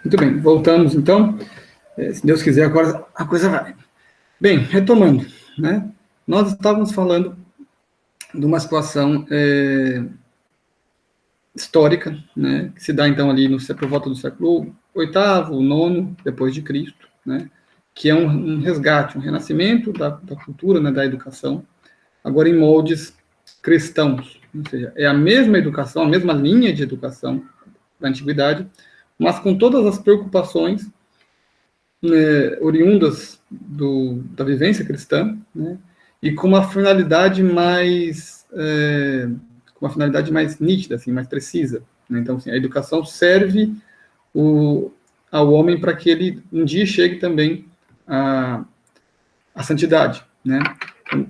Muito bem, voltamos então. Se Deus quiser, agora a coisa vai. Bem, retomando, né? Nós estávamos falando de uma situação histórica, né? Que se dá então ali por volta do século VIII, IX, depois de Cristo, né? Que é um resgate, um renascimento da cultura, né? Da educação, agora em moldes cristãos. Ou seja, é a mesma educação, a mesma linha de educação da antiguidade, mas com todas as preocupações oriundas da vivência cristã, né, e com uma finalidade mais nítida, assim, mais precisa. Né? Então, assim, a educação serve ao homem para que ele um dia chegue também à santidade. Né?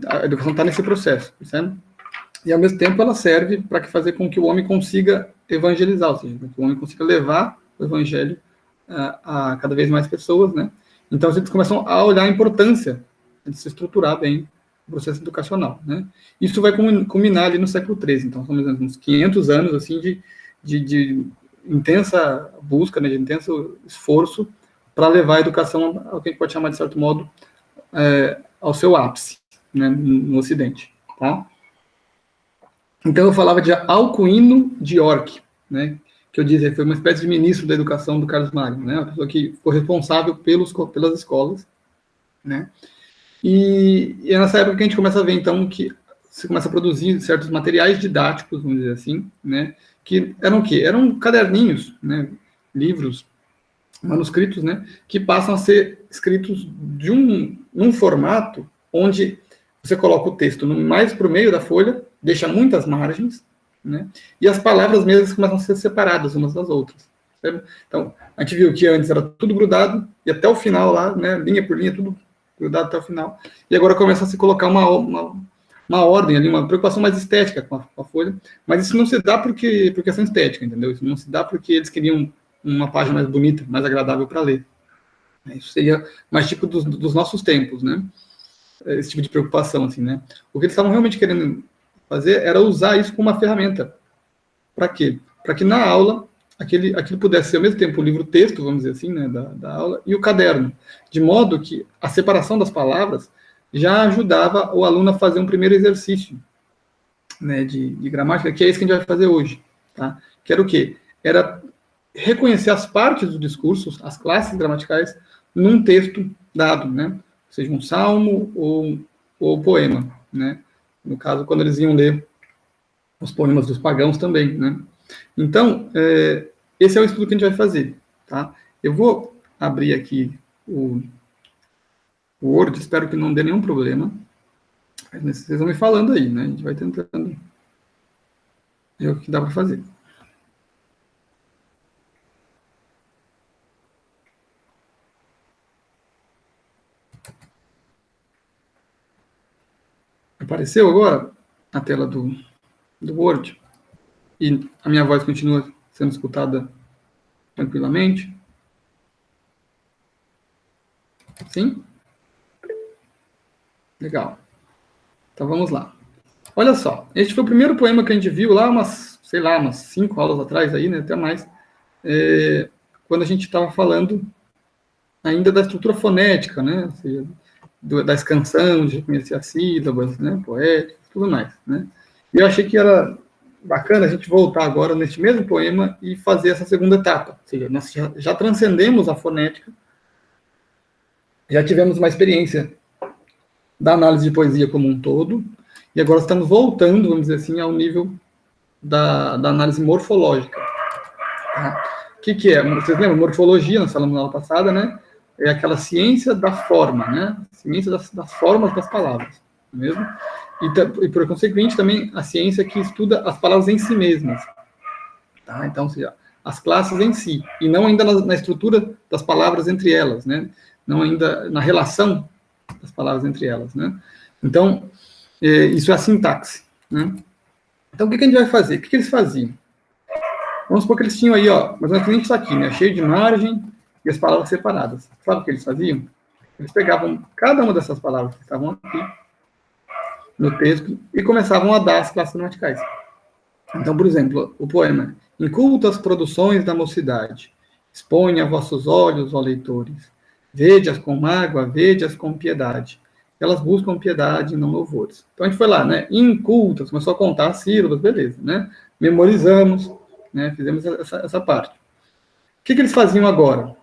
A educação está nesse processo, percebe? E, ao mesmo tempo, ela serve para fazer com que o homem consiga evangelizar, ou seja, que o homem consiga levar o evangelho a cada vez mais pessoas, né? Então, eles começam a olhar a importância de se estruturar bem o processo educacional, né? Isso vai culminar ali no século XIII, então, são uns 500 anos, assim, de intensa busca, né, de intenso esforço para levar a educação ao que a gente pode chamar, de certo modo, ao seu ápice, né, no Ocidente, tá? Então, eu falava de Alcuino de York, né, que eu dizia que foi uma espécie de ministro da educação do Carlos Magno, né, uma pessoa que foi responsável pelas escolas, né, e é nessa época que a gente começa a ver, então, que se começa a produzir certos materiais didáticos, vamos dizer assim, né, que eram o quê? Eram caderninhos, né, livros, manuscritos, né, que passam a ser escritos num formato onde você coloca o texto mais para o meio da folha, deixa muitas margens, né, e as palavras mesmas começam a ser separadas umas das outras. Certo? Então, a gente viu que antes era tudo grudado, e até o final lá, né, linha por linha, tudo grudado até o final, e agora começa a se colocar uma ordem ali, uma preocupação mais estética com a folha, mas isso não se dá por questão estética, entendeu? Isso não se dá porque eles queriam uma página mais bonita, mais agradável para ler. Isso seria mais tipo dos nossos tempos, né? Esse tipo de preocupação, assim, né? O que eles estavam realmente querendo fazer era usar isso como uma ferramenta. Para quê? Para que na aula aquilo pudesse ser ao mesmo tempo o livro-texto, vamos dizer assim, né, da aula, e o caderno, de modo que a separação das palavras já ajudava o aluno a fazer um primeiro exercício, né, de gramática, que é isso que a gente vai fazer hoje, tá? Que era o quê? Era reconhecer as partes do discurso, as classes gramaticais, num texto dado, né? Seja um salmo ou poema, né? No caso, quando eles iam ler os poemas dos pagãos também, né? Então, esse é o estudo que a gente vai fazer, tá? Eu vou abrir aqui o Word, espero que não dê nenhum problema. Mas vocês vão me falando aí, né? A gente vai tentando ver o que dá para fazer. Apareceu agora a tela do Word? E a minha voz continua sendo escutada tranquilamente? Sim? Legal. Então vamos lá. Olha só, este foi o primeiro poema que a gente viu lá umas 5 aulas atrás aí, né, até mais, quando a gente estava falando ainda da estrutura fonética, né, ou seja, da escansão, de reconhecer as sílabas, né, poéticas, tudo mais, né. E eu achei que era bacana a gente voltar agora neste mesmo poema e fazer essa segunda etapa, ou seja, nós já transcendemos a fonética, já tivemos uma experiência da análise de poesia como um todo, e agora estamos voltando, vamos dizer assim, ao nível da análise morfológica. Tá? O que é? Vocês lembram? Morfologia, nós falamos na aula passada, né? É aquela ciência da forma, né? Ciência das formas das palavras, não é mesmo? E, por consequente, também a ciência que estuda as palavras em si mesmas. Tá? Então, ou seja, as classes em si, e não ainda na estrutura das palavras entre elas, né? Não ainda na relação das palavras entre elas, né? Então, isso é a sintaxe, né? Então, o que a gente vai fazer? O que eles faziam? Vamos supor que eles tinham aí, ó, mas não está aqui, né? Cheio de margem e as palavras separadas. Sabe o que eles faziam? Eles pegavam cada uma dessas palavras que estavam aqui no texto e começavam a dar as classes gramaticais. Então, por exemplo, o poema: incultas produções da mocidade, Exponha vossos olhos, ó leitores. Vede-as com mágoa, vede-as com piedade. Elas buscam piedade e não louvores. Então a gente foi lá, né? Incultas, começou a contar as sílabas, beleza, né? Memorizamos, né? Fizemos essa parte. O que eles faziam agora?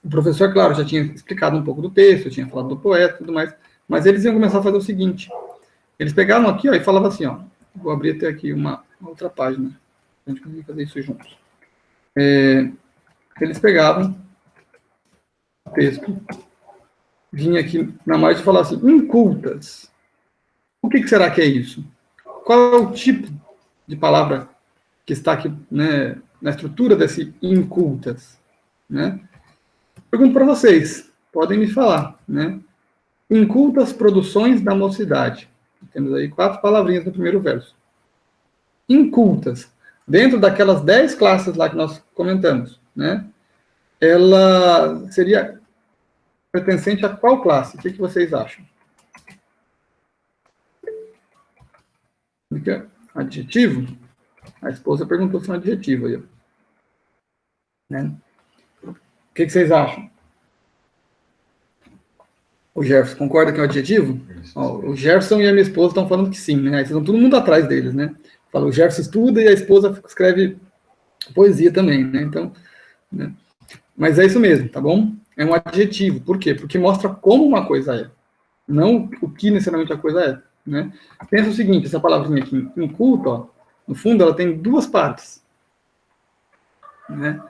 O professor, claro, já tinha explicado um pouco do texto, tinha falado do poeta e tudo mais, mas eles iam começar a fazer o seguinte: eles pegavam aqui, ó, e falavam assim, ó, vou abrir até aqui uma outra página, a gente conseguir fazer isso juntos. Eles pegavam o texto, vinha aqui na margem e falavam assim, incultas. O que será que é isso? Qual é o tipo de palavra que está aqui, né, na estrutura desse incultas, né? Pergunto para vocês, podem me falar, né? Incultas produções da mocidade. Temos aí 4 palavrinhas no primeiro verso. Incultas, dentro daquelas 10 classes lá que nós comentamos, né? Ela seria pertencente a qual classe? O que vocês acham? Adjetivo? A esposa perguntou se é um adjetivo aí. Né? O que vocês acham? O Jefferson concorda que é um adjetivo? Ó, o Jefferson e a minha esposa estão falando que sim, né? Aí vocês estão todo mundo atrás deles, né? Fala, o Jefferson estuda e a esposa escreve poesia também, né? Então, né? Mas é isso mesmo, tá bom? É um adjetivo. Por quê? Porque mostra como uma coisa é, não o que necessariamente a coisa é, né? Pensa o seguinte, essa palavrinha aqui, inculto, ó, no fundo ela tem 2 partes, né?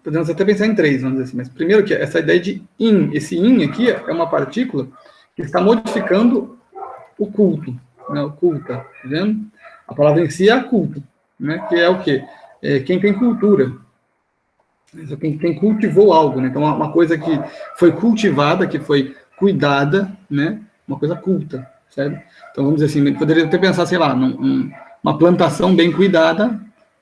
Podemos até pensar em 3, vamos dizer assim, mas primeiro que essa ideia de in, esse in aqui é uma partícula que está modificando o culto, né? O culta, tá vendo? A palavra em si é a culto, né? Que é o quê? É quem tem cultura. Quem cultivou algo, né? Então, uma coisa que foi cultivada, que foi cuidada, né? Uma coisa culta, certo? Então, vamos dizer assim, poderia até pensar, sei lá, uma plantação bem cuidada,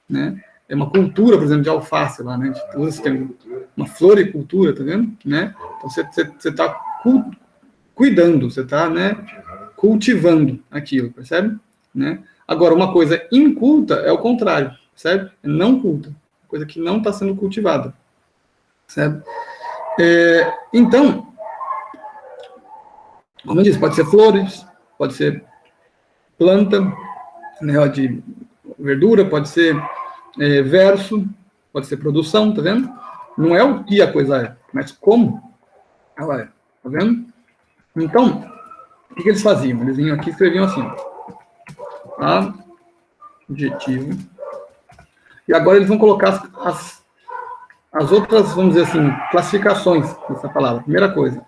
né? É uma cultura, por exemplo, de alface lá, né? A gente usa esse termo, uma floricultura, tá vendo? Né? Então, você está cuidando, você está, né, cultivando aquilo, percebe? Né? Agora, uma coisa inculta é o contrário, percebe? É não culta, coisa que não está sendo cultivada, certo? Então, como eu disse, pode ser flores, pode ser planta, né, de verdura, pode ser verso, pode ser produção, tá vendo? Não é o que a coisa é, mas como ela é, tá vendo? Então, o que eles faziam? Eles vinham aqui e escreviam assim, ó, adjetivo, e agora eles vão colocar as outras, vamos dizer assim, classificações dessa palavra. Primeira coisa,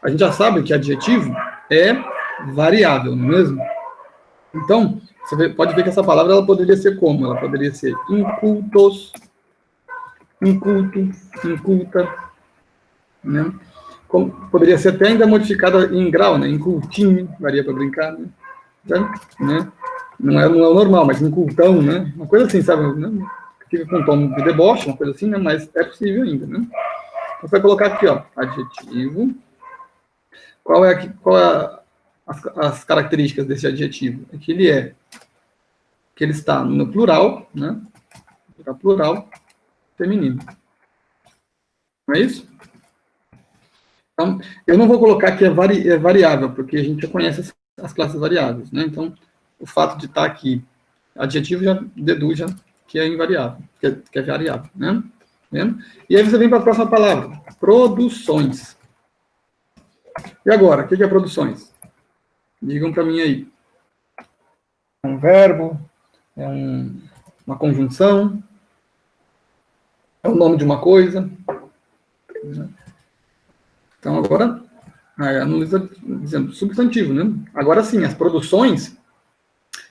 a gente já sabe que adjetivo é variável, não é mesmo? Então, você pode ver que essa palavra ela poderia ser como? Ela poderia ser incultos, inculto, inculta, né? Como, poderia ser até ainda modificada em grau, né? Incultinho, varia para brincar, né? Né? Não é o normal, mas incultão, né? Uma coisa assim, sabe? Né? Fica com um tom de deboche, uma coisa assim, né? Mas é possível ainda, né? Então, você vai colocar aqui, ó, adjetivo. Qual é as características desse adjetivo? É que ele está no plural, né? Plural feminino. Não é isso? Então, eu não vou colocar que é variável, porque a gente já conhece as classes variáveis, né? Então, o fato de estar aqui adjetivo já deduz que é invariável, que é variável, né? Vendo? E aí você vem para a próxima palavra, produções. E agora, o que é produções? Digam para mim aí. É um verbo, é uma conjunção, é o nome de uma coisa. Então, agora, a Luísa dizendo substantivo, né? Agora sim, as produções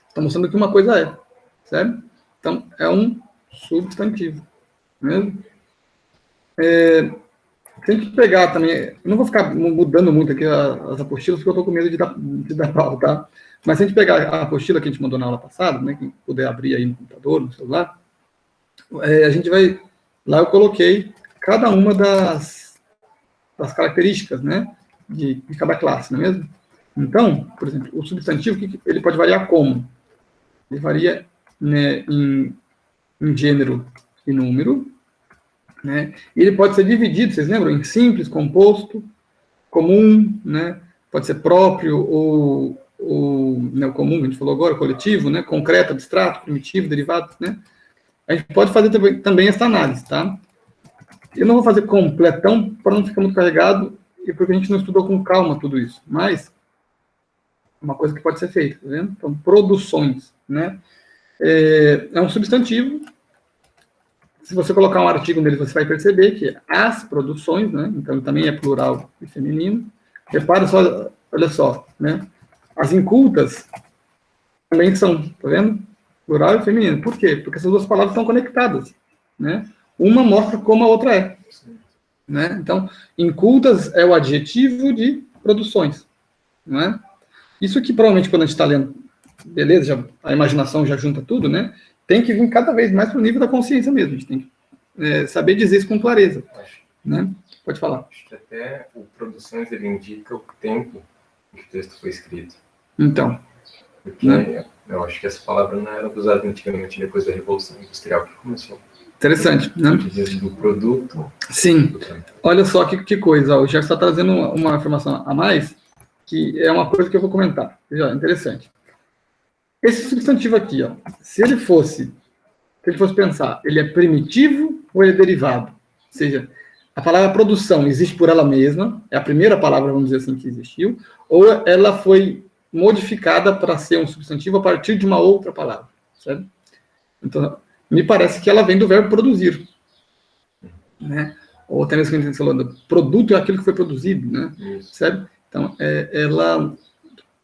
estão mostrando que uma coisa é, certo? Então, é um substantivo, mesmo? Tem que pegar também, eu não vou ficar mudando muito aqui as apostilas, porque eu estou com medo de dar pau, tá? Mas se a gente pegar a apostila que a gente mandou na aula passada, né, quem puder abrir aí no computador, no celular, a gente vai, lá eu coloquei cada uma das características, né, de cada classe, não é mesmo? Então, por exemplo, o substantivo, ele pode variar como? Ele varia, né, em gênero e número, né? E ele pode ser dividido, vocês lembram? Em simples, composto, comum, né? Pode ser próprio ou né, o comum, a gente falou agora, coletivo, né? Concreto, abstrato, primitivo, derivado, né? A gente pode fazer também essa análise, tá? Eu não vou fazer completão para não ficar muito carregado e porque a gente não estudou com calma tudo isso, mas é uma coisa que pode ser feita, tá vendo? Então, produções, né? É um substantivo. Se você colocar um artigo nele, você vai perceber que as produções, né? Então, também é plural e feminino. Repara só, olha só, né? As incultas também são, tá vendo? Plural e feminino. Por quê? Porque essas duas palavras estão conectadas, né? Uma mostra como a outra é, né? Então, incultas é o adjetivo de produções, né? Isso que provavelmente quando a gente está lendo, beleza, já, a imaginação já junta tudo, né? Tem que vir cada vez mais para o nível da consciência mesmo. A gente tem que saber dizer isso com clareza, né? Pode falar. Acho que até o produções ele indica o tempo em que o texto foi escrito. Então. Porque né? Eu acho que essa palavra não era usada antigamente, depois da Revolução Industrial que começou. Interessante, né? Do produto. Sim. Olha só que coisa. O Jefferson está trazendo uma informação a mais, que é uma coisa que eu vou comentar. Já, interessante. Esse substantivo aqui, ó, se ele fosse pensar, ele é primitivo ou ele é derivado? Ou seja, a palavra produção existe por ela mesma, é a primeira palavra, vamos dizer assim, que existiu, ou ela foi modificada para ser um substantivo a partir de uma outra palavra, certo? Então, me parece que ela vem do verbo produzir, né? Ou até mesmo que a gente falou, produto é aquilo que foi produzido, né? Certo? Então, ela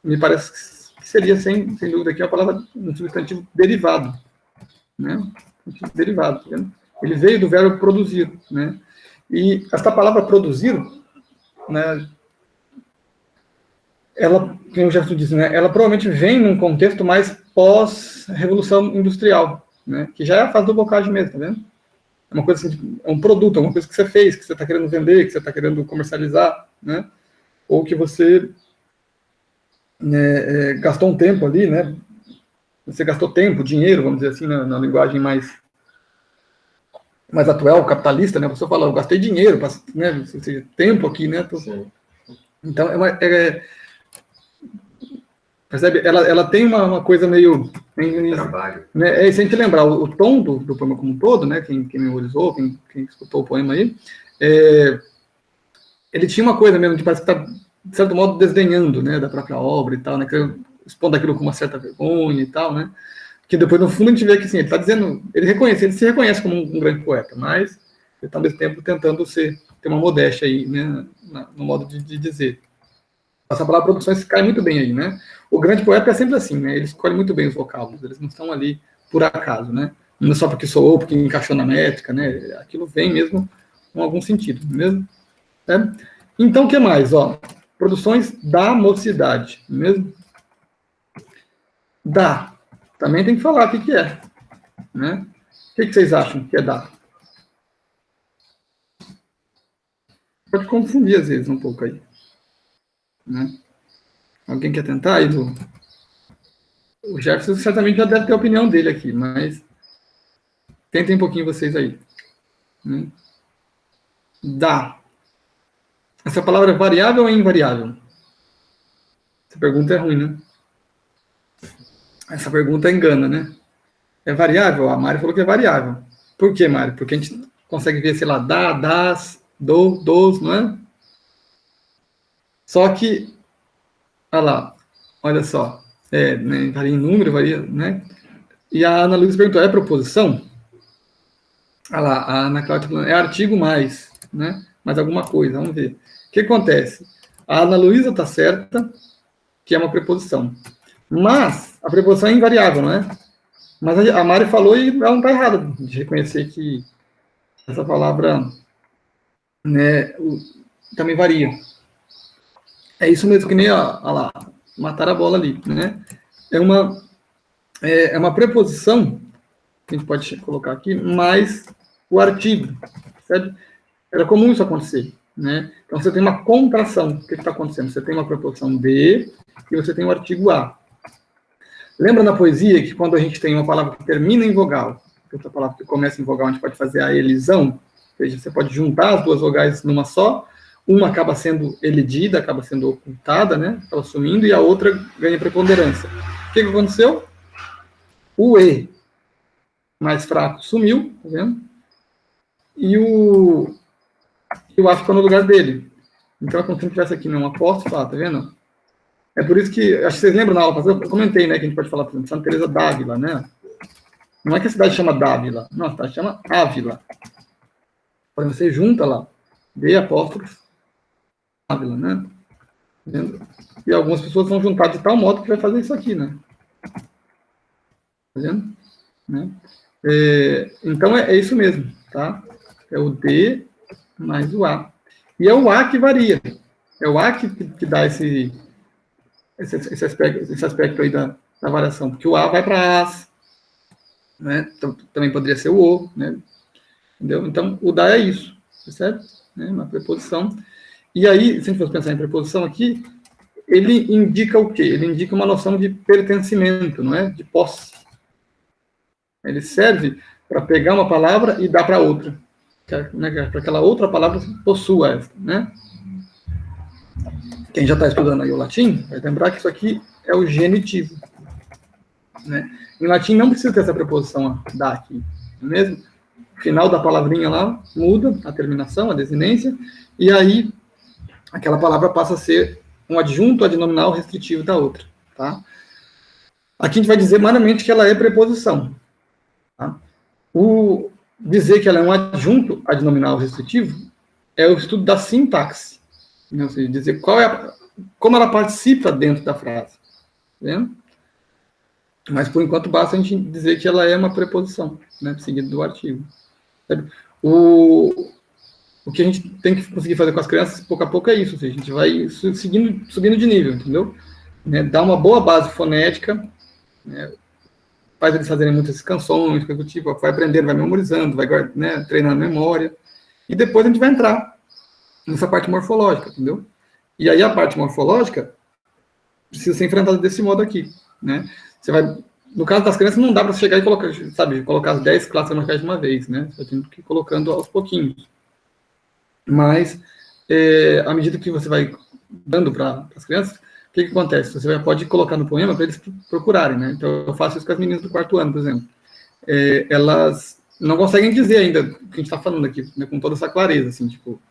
me parece que seria, sem dúvida, aqui uma palavra, um substantivo derivado, né? Derivado, tá vendo? Ele veio do verbo produzir, né? E essa palavra produzir, né? Ela, como o Jefferson disse, né? Ela provavelmente vem num contexto mais pós-revolução industrial, né? Que já é a fase do bocage mesmo, tá vendo? É uma coisa assim, é um produto, é uma coisa que você fez, que você está querendo vender, que você está querendo comercializar, né? Ou que você gastou um tempo ali, né? Você gastou tempo, dinheiro, vamos dizer assim, na linguagem mais atual, capitalista, né? Você fala, eu gastei dinheiro, né? Ou seja, tempo aqui, né? Então, percebe? Ela tem uma coisa meio... trabalho. Né? Se a gente lembrar o tom do poema como um todo, né? Quem memorizou, quem escutou o poema aí, ele tinha uma coisa mesmo de parece que está, de certo modo, desdenhando, né? Da própria obra e tal, né? Expondo aquilo com uma certa vergonha e tal, né? Que depois, no fundo, a gente vê que, assim, ele está dizendo... Ele se reconhece como um grande poeta, mas ele está, ao mesmo tempo, tentando ter uma modéstia aí, né? No modo de dizer. Essa palavra produções cai muito bem aí, né? O grande poeta é sempre assim, né? Ele escolhe muito bem os vocábulos, eles não estão ali por acaso, né? Não é só porque soou, porque encaixou na métrica, né? Aquilo vem mesmo com algum sentido, não é mesmo? Então, o que mais? Ó, produções da mocidade, não é mesmo? Da. Também tem que falar o que é, né? O que vocês acham que é da? Pode confundir, às vezes, um pouco aí. Né? Alguém quer tentar aí? O Jefferson certamente já deve ter a opinião dele aqui, mas tentem um pouquinho vocês aí. Né? Dá. Essa palavra é variável ou é invariável? Essa pergunta é ruim, né? Essa pergunta engana, né? É variável? A Mari falou que é variável. Por quê, Mari? Porque a gente consegue ver, sei lá, dá, das, dos, não é? Só que, olha lá, olha só, né, varia em número, varia, né? E a Ana Luísa perguntou, é proposição? Olha lá, a Ana Cláudia falando, é artigo mais, né? Mais alguma coisa, vamos ver. O que acontece? A Ana Luísa está certa, que é uma preposição. Mas a preposição é invariável, não é? Mas a Mari falou e ela não está errada de reconhecer que essa palavra, né, também varia. É isso mesmo que nem, olha lá, matar a bola ali, né? É uma preposição, que a gente pode colocar aqui, mais o artigo, certo? Era comum isso acontecer, né? Então, você tem uma contração. O que está acontecendo? Você tem uma preposição de e você tem o artigo a. Lembra na poesia que quando a gente tem uma palavra que termina em vogal, outra palavra que começa em vogal, a gente pode fazer a elisão? seja, você pode juntar as duas vogais numa só, uma acaba sendo elidida, acaba sendo ocultada, né? Acaba sumindo, e a outra ganha preponderância. O que aconteceu? O E mais fraco sumiu, tá vendo? E o A ficou no lugar dele. Então, quando você tivesse aqui num apóstrofo, tá vendo? É por isso que, acho que vocês lembram na aula passada, eu comentei, né, que a gente pode falar, por exemplo, Santa Teresa d'Ávila, né? Não é que a cidade chama Dávila, não, a cidade chama Ávila. Quando você junta lá, D apóstrofo, Ávila, né? Entendeu? E algumas pessoas vão juntar de tal modo que vai fazer isso aqui, né? Tá vendo? Né? Então, é isso mesmo, tá? É o D mais o A. E é o A que varia. É o A que dá esse aspecto aí da variação. Porque o A vai para As, né? Também poderia ser o O, né? Entendeu? Então, o da é isso, percebe? Uma preposição. E aí, se a gente for pensar em preposição aqui, ele indica o quê? Ele indica uma noção de pertencimento, não é? De posse. Ele serve para pegar uma palavra e dar para outra. Para aquela outra palavra possua essa, né? Quem já está estudando aí o latim, vai lembrar que isso aqui é o genitivo. Né? Em latim não precisa ter essa preposição da aqui, não é mesmo? O final da palavrinha lá muda, a terminação, a desinência, e aí aquela palavra passa a ser um adjunto adnominal restritivo da outra. Tá? Aqui a gente vai dizer meramente que ela é preposição. Tá? O dizer que ela é um adjunto adnominal restritivo é o estudo da sintaxe. Ou seja, dizer como ela participa dentro da frase. Tá vendo? Mas, por enquanto, basta a gente dizer que ela é uma preposição, né, seguido do artigo. O que a gente tem que conseguir fazer com as crianças, pouco a pouco, é isso. Ou seja, a gente vai subindo de nível, entendeu? Né, dá uma boa base fonética, né, faz eles fazerem muitas canções, coisa do tipo, vai aprendendo, vai memorizando, vai, né, treinando a memória, e depois a gente vai entrar nessa parte morfológica, entendeu? E aí a parte morfológica precisa ser enfrentada desse modo aqui, né? Você vai, no caso das crianças, não dá para chegar e colocar, sabe, colocar as 10 classes gramaticais de uma vez, né? Você tem que ir colocando aos pouquinhos. Mas, à medida que você vai dando para as crianças, o que acontece? Você pode colocar no poema para eles procurarem, né? Então, eu faço isso com as meninas do quarto ano, por exemplo. Elas não conseguem dizer ainda o que a gente está falando aqui, né, com toda essa clareza, assim, tipo,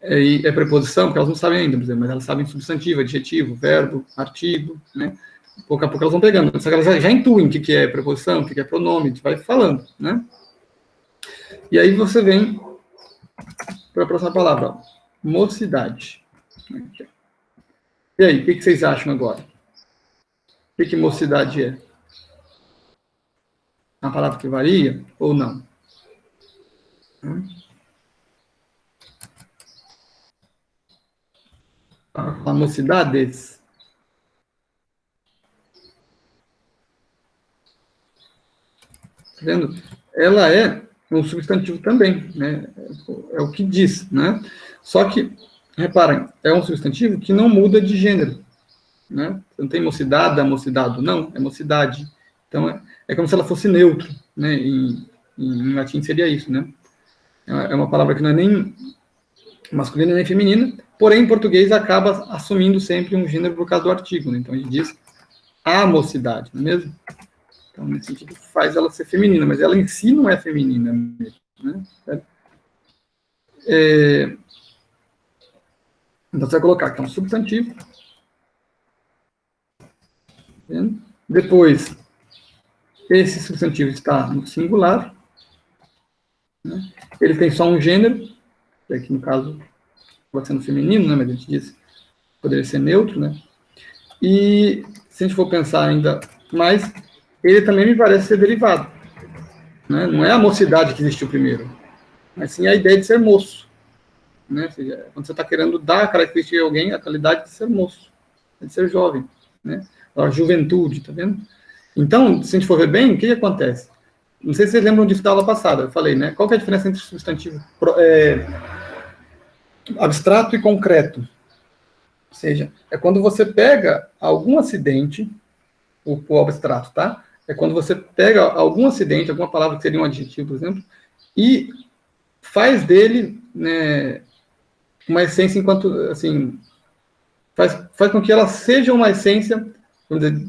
é preposição, porque elas não sabem ainda, por exemplo, mas elas sabem substantivo, adjetivo, verbo, artigo, né? Pouco a pouco elas vão pegando. Só que elas já intuem o que é preposição, o que é pronome, a gente vai falando, né? E aí você vem para a próxima palavra, ó, mocidade. E aí, o que vocês acham agora? O que mocidade é? Uma palavra que varia ou não? A mocidades. Tá vendo? Ela é um substantivo também, né? É o que diz, né? Só que, reparem, é um substantivo que não muda de gênero, né? Não tem mocidade, mocidado, não, é mocidade. Então, é como se ela fosse neutro, né? Em latim seria isso, né? É uma palavra que não é nem masculina nem feminina, porém, em português acaba assumindo sempre um gênero por causa do artigo, né? Então, a gente diz a mocidade, não é mesmo? Então, nesse sentido, faz ela ser feminina, mas ela em si não é feminina mesmo, né? Então, você vai colocar que é um substantivo. Vendo? Depois, esse substantivo está no singular. Né? Ele tem só um gênero, que aqui, no caso, pode ser no feminino, né? Mas a gente disse que poderia ser neutro, né? E, se a gente for pensar ainda mais, ele também me parece ser derivado. Né? Não é a mocidade que existiu primeiro, mas sim a ideia de ser moço. Né? Ou seja, quando você está querendo dar a característica de alguém, a qualidade de ser moço, de ser jovem. Né? A juventude, tá vendo? Então, se a gente for ver bem, o que acontece? Não sei se vocês lembram disso da aula passada, eu falei, né? Qual que é a diferença entre substantivo abstrato e concreto? Ou seja, é quando você pega algum acidente, o abstrato, tá? É quando você pega algum acidente, alguma palavra que seria um adjetivo, por exemplo, e faz dele, né, uma essência enquanto, assim, faz com que ela seja uma essência, vamos dizer,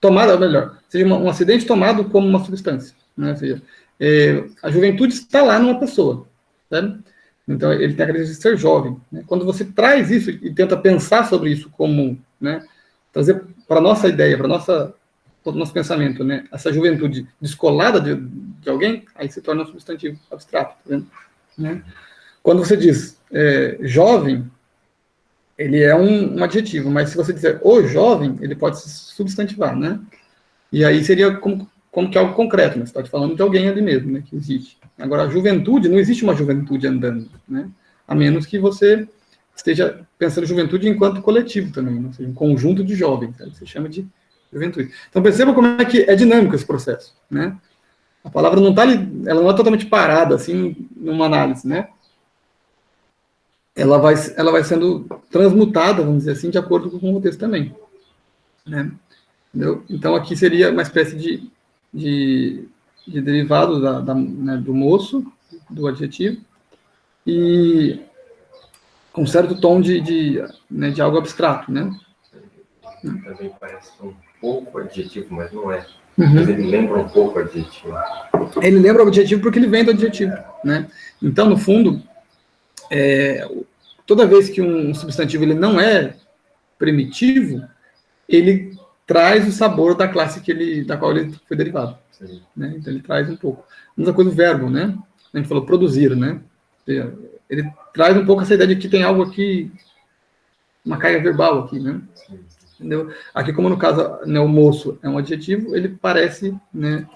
tomada, ou melhor, seja um acidente tomado como uma substância, né? Ou seja, a juventude está lá numa pessoa, sabe? Então, ele tem a característica de ser jovem, né? Quando você traz isso e tenta pensar sobre isso como, né, trazer para a nossa ideia, para o nosso pensamento, né, essa juventude descolada de alguém, aí se torna um substantivo abstrato, tá vendo? Né? Quando você diz jovem, ele é um adjetivo, mas se você disser o jovem, ele pode se substantivar, né? E aí seria como que algo concreto, né? Você está falando de alguém ali mesmo, né, que existe. Agora, a juventude, não existe uma juventude andando, né? A menos que você esteja pensando em juventude enquanto coletivo também, né? Ou seja, um conjunto de jovens, tá? Você chama de juventude. Então, perceba como é que é dinâmico esse processo, né? A palavra não está ali, ela não é totalmente parada, assim, numa análise, né? Ela vai sendo transmutada, vamos dizer assim, de acordo com o contexto também, né? Entendeu? Então, aqui seria uma espécie de derivado né, do moço, do adjetivo, e com certo tom né, de algo abstrato, né? Também parece um pouco adjetivo, mas não é. Uhum. Mas ele lembra um pouco adjetivo. Ele lembra o adjetivo porque ele vem do adjetivo, né? Então, no fundo, toda vez que um substantivo ele não é primitivo, ele traz o sabor da classe da qual ele foi derivado. Né? Então, ele traz um pouco. A mesma coisa o verbo, né? A gente falou produzir, né? Ele traz um pouco essa ideia de que tem algo aqui, uma carga verbal aqui, né? Entendeu? Aqui, como no caso, né, o moço é um adjetivo, ele parece, né?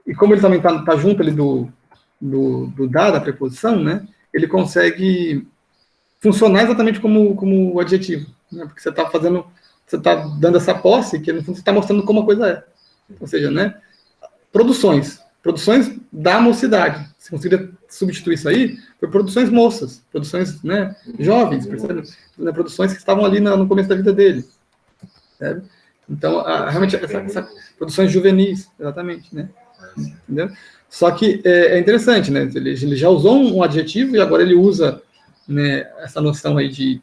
E como ele também está junto ali do da preposição, né? Ele consegue funcionar exatamente como o adjetivo, né? Porque você está dando essa posse que, no fundo, você está mostrando como a coisa é. Ou seja, né? Produções da mocidade. Se conseguir substituir isso aí, por produções moças, produções, né, jovens, percebe? Né, produções que estavam ali no começo da vida dele. Sabe? Então, realmente, essa produções juvenis, exatamente, né? Entendeu? Só que é interessante, né? Ele já usou um adjetivo e agora ele usa, né, essa noção aí de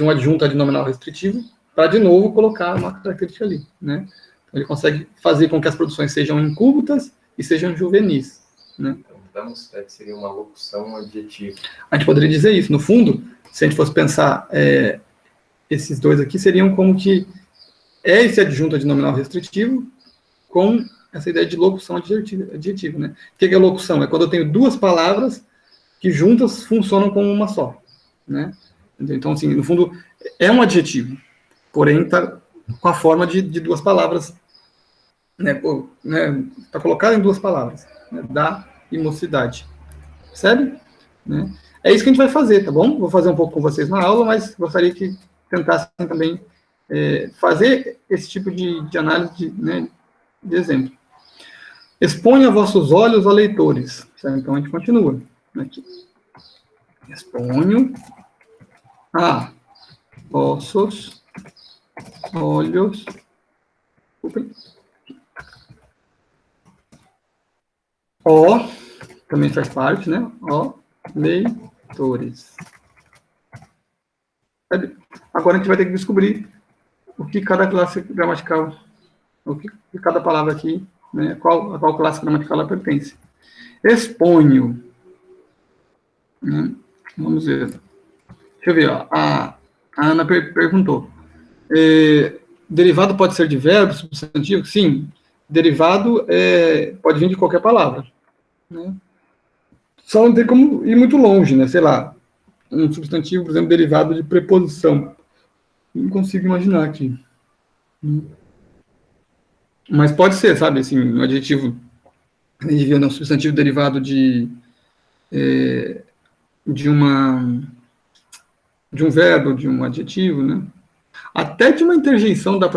um adjunto adnominal restritivo para, de novo, colocar uma característica ali, né? Ele consegue fazer com que as produções sejam incúbitas e sejam juvenis, né? Então, da mocidade seria uma locução adjetiva. A gente poderia dizer isso. No fundo, se a gente fosse pensar, esses dois aqui seriam como que esse adjunto adnominal restritivo com essa ideia de locução adjetiva, né? O que é locução? É quando eu tenho duas palavras que juntas funcionam como uma só, né? Então, assim, no fundo, é um adjetivo, porém está com a forma de duas palavras, né? Está colocado em duas palavras, né? Da e mocidade, percebe? Né? É isso que a gente vai fazer, tá bom? Vou fazer um pouco com vocês na aula, mas gostaria que tentassem também fazer esse tipo de análise, né, de exemplo. Exponha vossos olhos a leitores. Certo? Então, a gente continua. Aqui. Exponho a vossos olhos. Ó, também faz parte, né? Ó, leitores. Agora a gente vai ter que descobrir o que cada classe gramatical, o que cada palavra aqui, né? A qual classe gramatical ela pertence. Exponho. Né? Vamos ver. Deixa eu ver, ó. A Ana perguntou. Derivado pode ser de verbo, substantivo? Sim. Derivado pode vir de qualquer palavra. Né? Só não tem como ir muito longe, né? Sei lá, um substantivo, por exemplo, derivado de preposição. Não consigo imaginar aqui. Mas pode ser, sabe? Assim, um adjetivo, um substantivo derivado de um verbo, de um adjetivo, né? Até de uma interjeição dá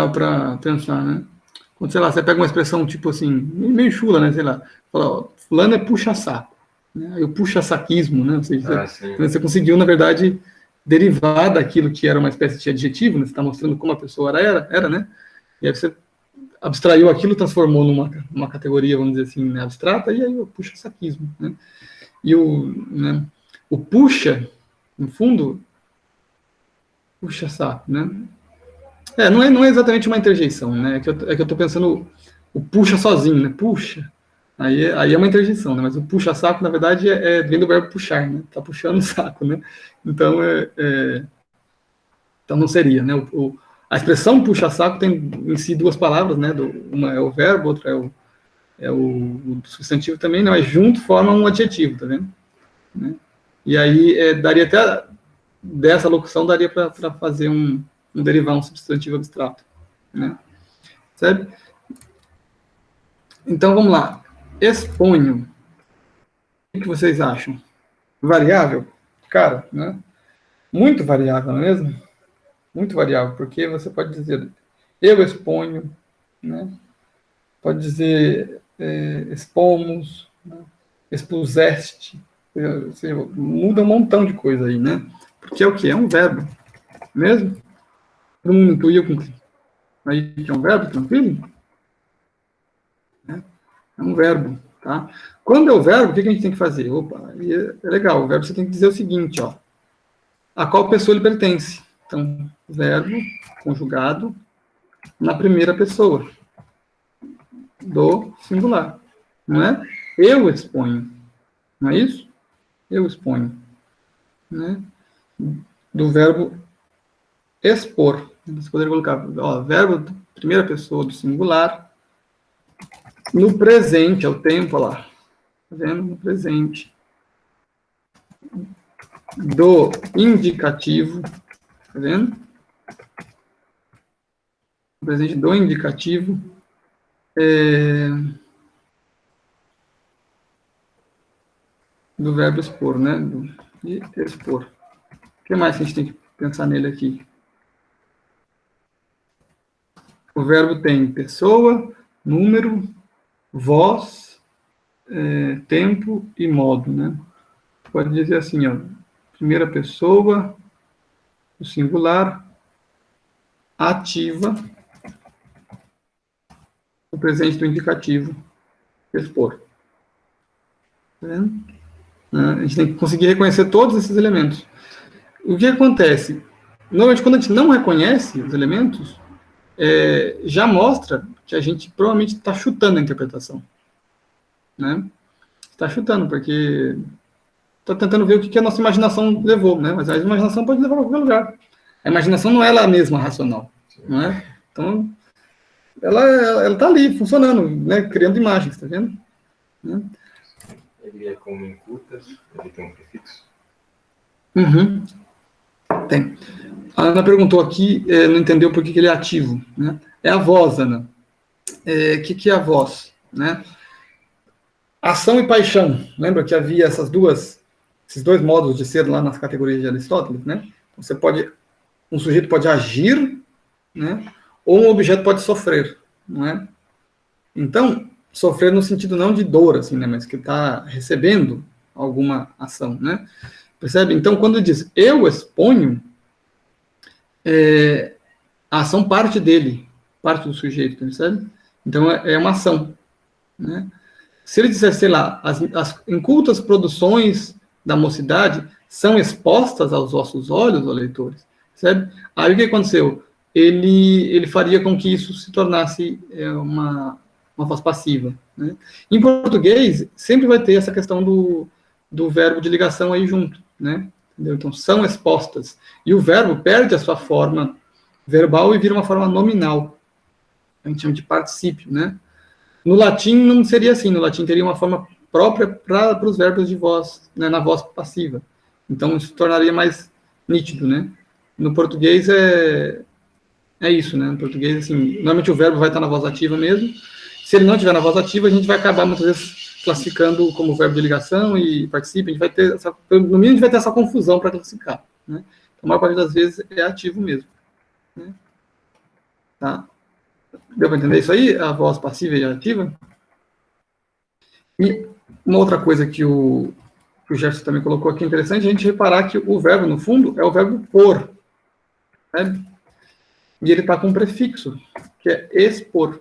para pensar, né? Quando, sei lá, você pega uma expressão tipo assim, meio chula, né? Sei lá, fala, ó, fulano é puxa-saco. Né? E o puxa-saquismo, né? Ou seja, você conseguiu, na verdade, derivar daquilo que era uma espécie de adjetivo, né? Você está mostrando como a pessoa era, né? E aí você abstraiu aquilo, transformou numa categoria, vamos dizer assim, né, abstrata, e aí o puxa-saquismo, né? E o puxa, no fundo, puxa-saco, né? Não é exatamente uma interjeição, né? É que eu estou pensando o puxa sozinho, né? Puxa. Aí é uma interjeição, né? Mas o puxa-saco, na verdade, vem do verbo puxar, né? Tá puxando o saco, né? Então, então não seria, né? A expressão puxa-saco tem em si duas palavras, né? Uma é o verbo, outra o substantivo também, não, mas junto forma um adjetivo, tá vendo? Né? E aí daria até, dessa locução, daria para fazer derivar um substantivo abstrato, né? Sabe? Então, vamos lá. Exponho. O que vocês acham? Variável? Cara, né? Muito variável, não é mesmo? Muito variável, porque você pode dizer eu exponho, né? Pode dizer expomos, né? Expuseste, ou seja, muda um montão de coisa aí, né? Porque é o que? É um verbo, mesmo? Todo mundo intuiu aí que é um verbo, tranquilo? É um verbo, tá? Quando é o verbo, o que a gente tem que fazer? Opa, é legal, o verbo você tem que dizer o seguinte, ó. A qual pessoa ele pertence? Então, verbo conjugado na primeira pessoa do singular, não é? Eu exponho, não é isso? Eu exponho, né? Do verbo expor. Você poderia colocar, ó, verbo primeira pessoa do singular no presente, é o tempo, ó lá. Tá vendo? No presente. Do indicativo, tá vendo? No presente do indicativo. Do verbo expor, né? De expor. O que mais que a gente tem que pensar nele aqui? O verbo tem pessoa, número, voz, tempo e modo, né? Pode dizer assim, ó, primeira pessoa, o singular, ativa, o presente do indicativo, expor. Tá vendo? A gente tem que conseguir reconhecer todos esses elementos. O que acontece? Normalmente, quando a gente não reconhece os elementos, já mostra que a gente provavelmente está chutando a interpretação. Né? Está chutando, porque está tentando ver o que a nossa imaginação levou, né? Mas a imaginação pode levar a qualquer lugar. A imaginação não é ela mesma racional, não é? Então, ela está ali, funcionando, né? Criando imagens, está vendo? Né? Ele é como em curtas, ele tem um prefixo? Uhum. Tem. A Ana perguntou aqui, não entendeu por que ele é ativo, né? É a voz, Ana. Que é a voz, né? Ação e paixão. Lembra que havia esses dois modos de ser lá nas categorias de Aristóteles, né? Um sujeito pode agir, né? Ou um objeto pode sofrer, não é? Então, sofrer no sentido não de dor, assim, né? Mas que está recebendo alguma ação, né? Percebe? Então, quando diz eu exponho, a ação parte dele, parte do sujeito, percebe? Então, é uma ação, né? Se ele disser, sei lá, as incultas produções da mocidade são expostas aos vossos olhos, ó leitores, percebe? Aí o que aconteceu? Ele faria com que isso se tornasse uma voz passiva, né? Em português, sempre vai ter essa questão do verbo de ligação aí junto, né? Entendeu? Então, são expostas. E o verbo perde a sua forma verbal e vira uma forma nominal. A gente chama de particípio, né? No latim não seria assim, no latim teria uma forma própria para os verbos de voz, né, na voz passiva. Então, isso tornaria mais nítido, né? No português é isso, né? No português, assim, normalmente o verbo vai estar na voz ativa mesmo. Se ele não estiver na voz ativa, a gente vai acabar, muitas vezes, classificando como verbo de ligação e participa. A gente vai ter, no mínimo, a gente vai ter essa confusão para classificar, né? Então, a maior parte das vezes é ativo mesmo, né? Tá? Deu para entender isso aí? A voz passiva e ativa? E uma outra coisa que o Jefferson também colocou aqui, interessante, a gente reparar que o verbo, no fundo, é o verbo por. Né? E ele está com um prefixo, que é expor.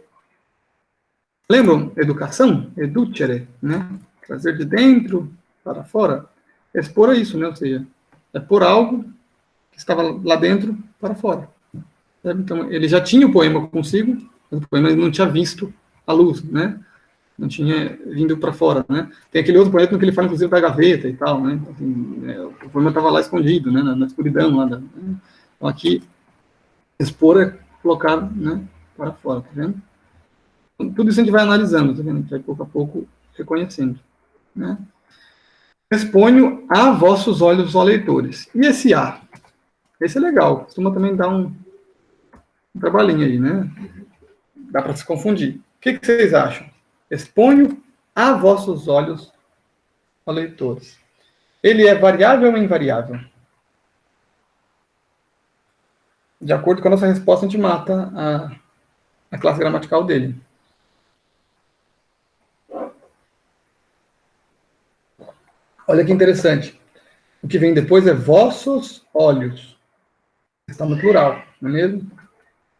Lembram? Educação, educere, né? Trazer de dentro para fora. Expor é isso, né? Ou seja, é pôr algo que estava lá dentro para fora. Sabe? Então, ele já tinha o poema consigo, mas o poema ele não tinha visto a luz, né? Não tinha vindo para fora, né? Tem aquele outro poema que ele fala, inclusive, da gaveta e tal, né? Então, assim, o poema estava lá escondido, né? Na escuridão lá. Né? Então, aqui, expor é colocar, né? Para fora, tá vendo? Tudo isso a gente vai analisando, tá vendo? A gente vai pouco a pouco reconhecendo, né? Exponho a vossos olhos, ó leitores. E esse A? Esse é legal, costuma também dar um trabalhinho aí, né? Dá para se confundir. O que vocês acham? Exponho a vossos olhos, ó leitores. Ele é variável ou invariável? De acordo com a nossa resposta, a gente mata a classe gramatical dele. Olha que interessante. O que vem depois é vossos olhos. Está no plural, não é mesmo?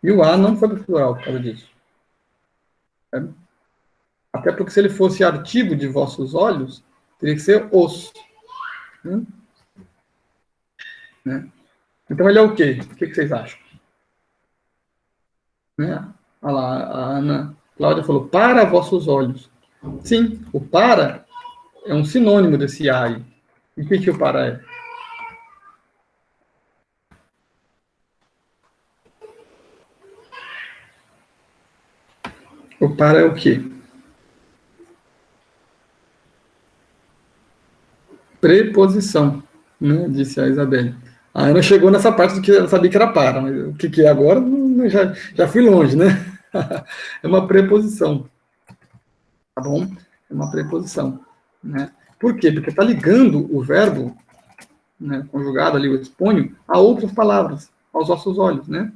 E o A não foi para o plural por causa disso. Até porque se ele fosse artigo de vossos olhos, teria que ser os. Né? Então ele é o quê? O que vocês acham? Né? Olha lá, a Ana Cláudia falou, para vossos olhos. Sim, o para é um sinônimo desse A aí. E o que o para é? O para é o quê? Preposição, né? Disse a Isabelle. A Ana chegou nessa parte do que ela sabia que era para, mas o que é agora, já fui longe, né? É uma preposição, tá bom? É uma preposição, né? Por quê? Porque está ligando o verbo, né, conjugado ali, o exponho, a outras palavras, aos nossos olhos, né?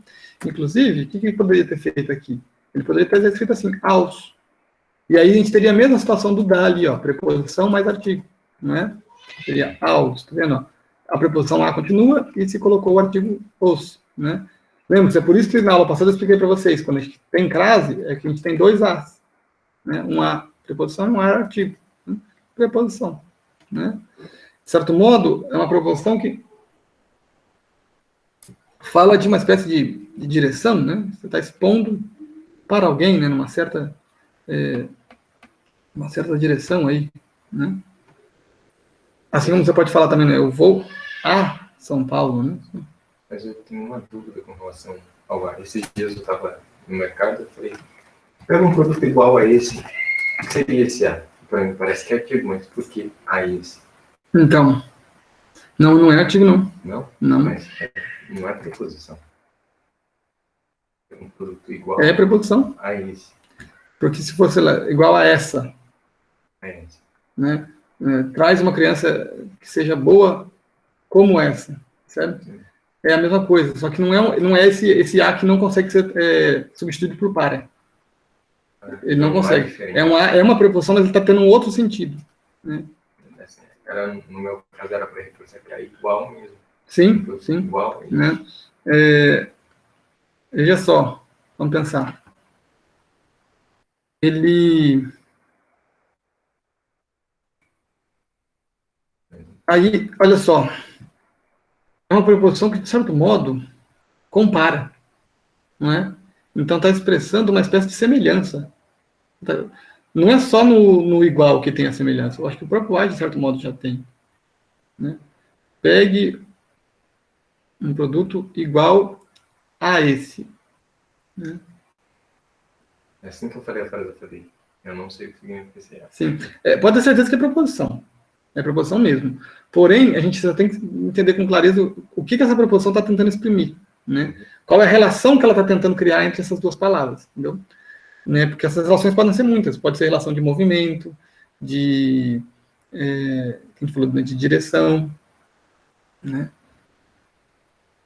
Inclusive, o que ele poderia ter feito aqui? Ele poderia ter escrito assim, aos. E aí a gente teria a mesma situação do da ali, ó, preposição mais artigo, né? Seria aos, tá vendo? A preposição lá continua e se colocou o artigo os, né? Lembra? É por isso que na aula passada eu expliquei para vocês, quando a gente tem crase, é que a gente tem dois As, né? Um A preposição e um A artigo. Né? Preposição, né? De certo modo, é uma preposição que fala de uma espécie de direção, né? Você está expondo para alguém, né? Numa certa uma certa direção aí, né? Assim como você pode falar também, né? Eu vou a São Paulo, né? Mas eu tenho uma dúvida com relação ao A. Esses dias eu estava no mercado e falei, pega um produto igual a esse, o que seria esse A? Para mim parece que é artigo, mas por que a esse? Então, não é artigo, não. Não? Não. Mas não é preposição. É um produto igual É preposição. a esse. Porque se fosse igual a essa, esse. né? Traz uma criança que seja boa como essa, certo? É a mesma coisa, só que não é esse A que não consegue ser substituído por para. Ele não consegue. É uma preposição, mas ele está tendo um outro sentido. Né? No meu caso era para reforçar que era igual mesmo. Sim, sim. Igual. Né? Veja só, vamos pensar. Ele... Aí, olha só. É uma preposição que, de certo modo, compara. Não é? Então está expressando uma espécie de semelhança. Não é só no igual que tem a semelhança. Eu acho que o próprio A, de certo modo, já tem. Né? Pegue um produto igual a esse. Né? É assim que eu falei a frase, eu falei, eu não sei o que significa esse A. Sim. Pode ter certeza que é preposição. É preposição mesmo. Porém, a gente só tem que entender com clareza o que essa preposição está tentando exprimir. Né? Qual é a relação que ela está tentando criar entre essas duas palavras. Entendeu? Né? Porque essas relações podem ser muitas. Pode ser relação de movimento, de... a gente falou de direção. Né?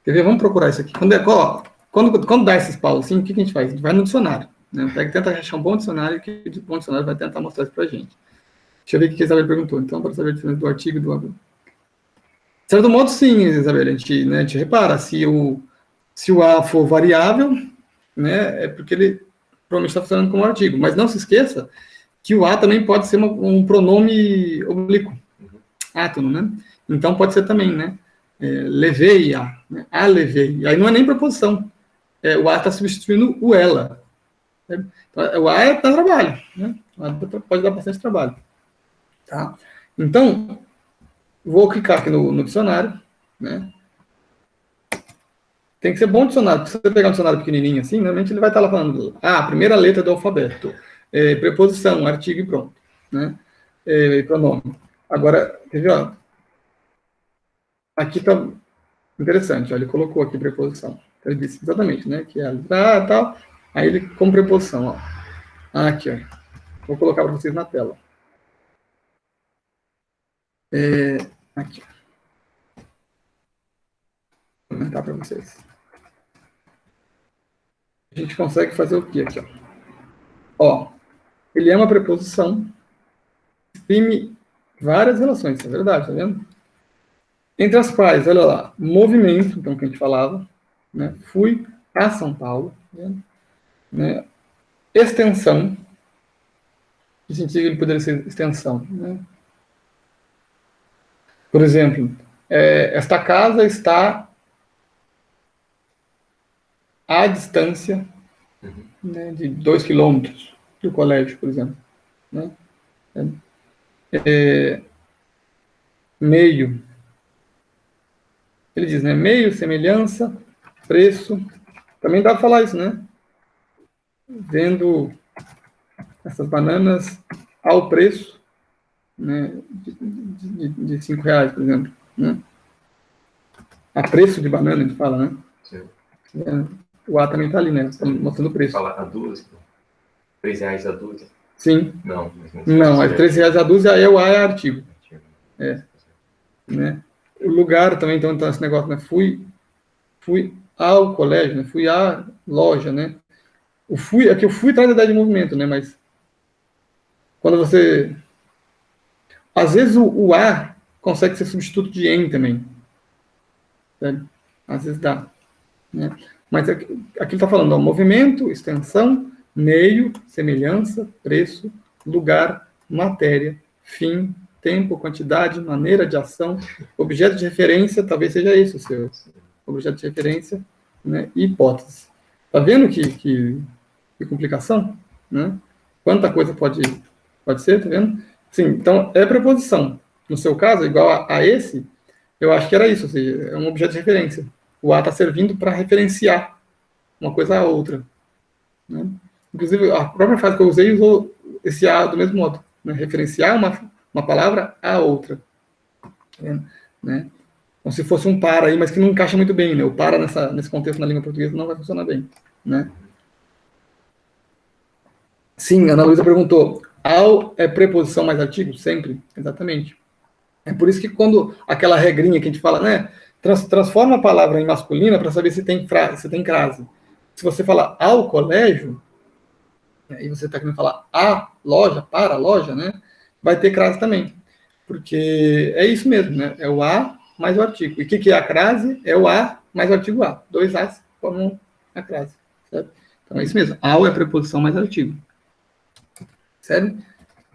Quer ver? Vamos procurar isso aqui. Quando dá esses paus assim, o que a gente faz? A gente vai no dicionário. Né? Tenta achar um bom dicionário, que o bom dicionário vai tentar mostrar isso para a gente. Deixa eu ver o que a Isabel perguntou. Então, para saber a diferença do artigo e do verbo. De certo modo, sim, Isabel. A gente repara, se o A for variável, né, é porque ele provavelmente está funcionando como artigo. Mas não se esqueça que o a também pode ser um pronome oblíquo, átono, né? Então pode ser também, né? Levei a, né? A levei. E aí não é nem preposição. O a está substituindo o ela. Né? Então, o a dá trabalho, né? O a pode dar bastante trabalho. Tá? Então, vou clicar aqui no dicionário, né? Tem que ser bom dicionário. Se você pegar um dicionário pequenininho assim, normalmente ele vai estar lá falando a primeira letra do alfabeto, preposição, artigo e pronto, né? Pronome. Agora, quer ver, ó? Aqui está interessante, ó, ele colocou aqui preposição. Ele disse exatamente, né? Que é a letra A e tal. Aí ele com preposição, ó. Aqui, ó. Vou colocar para vocês na tela. Aqui. Vou comentar para vocês. A gente consegue fazer o quê aqui, ó? Ó, ele é uma preposição, exprime várias relações, é verdade, tá vendo? Entre as quais, olha lá, movimento, então, que a gente falava, né? Fui a São Paulo, né? Extensão, que sentido ele poderia ser extensão, né? Por exemplo, esta casa está à distância, né, de 2 quilômetros do colégio, por exemplo, né? Meio, ele diz, né? Meio, semelhança, preço, também dá para falar isso, né? Vendo essas bananas ao preço, né, de R$5, por exemplo, né? A preço de banana, a gente fala, né? Sim. O A também está ali, né? Mostrando o preço. Fala a dúzia. R$3 a dúzia. Sim. Não, não, é R$3 a dúzia, aí o A é artigo. Né? O lugar também, então esse negócio, né? Fui ao colégio, né? Fui à loja, né? Aqui o fui traz a ideia de movimento, né? Mas quando você... Às vezes o A consegue ser substituto de em também. Sabe? Às vezes dá. Né? Mas aqui está falando, ó, movimento, extensão, meio, semelhança, preço, lugar, matéria, fim, tempo, quantidade, maneira de ação, objeto de referência, talvez seja esse o seu objeto de referência, né? E hipótese. Está vendo que complicação? Né? Quanta coisa pode ser, tá vendo? Sim, então é preposição. No seu caso, igual a esse, eu acho que era isso, ou seja, é um objeto de referência. O A está servindo para referenciar uma coisa a outra. Né? Inclusive, a própria frase que eu usei usou esse A do mesmo modo. Né? Referenciar uma palavra a outra. Né? Como se fosse um para aí, mas que não encaixa muito bem. Né? O para nesse contexto na língua portuguesa não vai funcionar bem. Né? Sim, a Ana Luísa perguntou, ao é preposição mais artigo? Sempre, exatamente. É por isso que quando aquela regrinha que a gente fala, né, transforma a palavra em masculina para saber se tem crase. Se você falar ao colégio, e você está querendo falar a loja, para a loja, né, vai ter crase também. Porque é isso mesmo, né, é o a mais o artigo. E o que é a crase? É o a mais o artigo a. 2 as formam a crase. Certo? Então é isso mesmo. Ao é preposição mais artigo. Certo?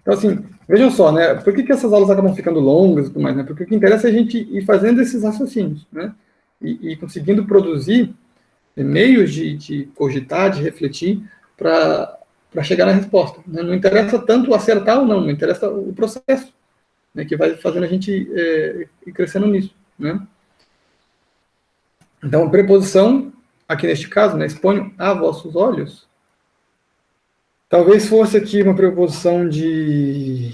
Então, assim, vejam só, né? Por que essas aulas acabam ficando longas e tudo mais, né? Porque o que interessa é a gente ir fazendo esses raciocínios, né? E conseguindo produzir meios de cogitar, de refletir, para chegar na resposta. Né? Não interessa tanto acertar ou não interessa o processo, né? Que vai fazendo a gente ir crescendo nisso, né? Então, preposição, aqui neste caso, né? Exponho a vossos olhos. Talvez fosse aqui uma preposição de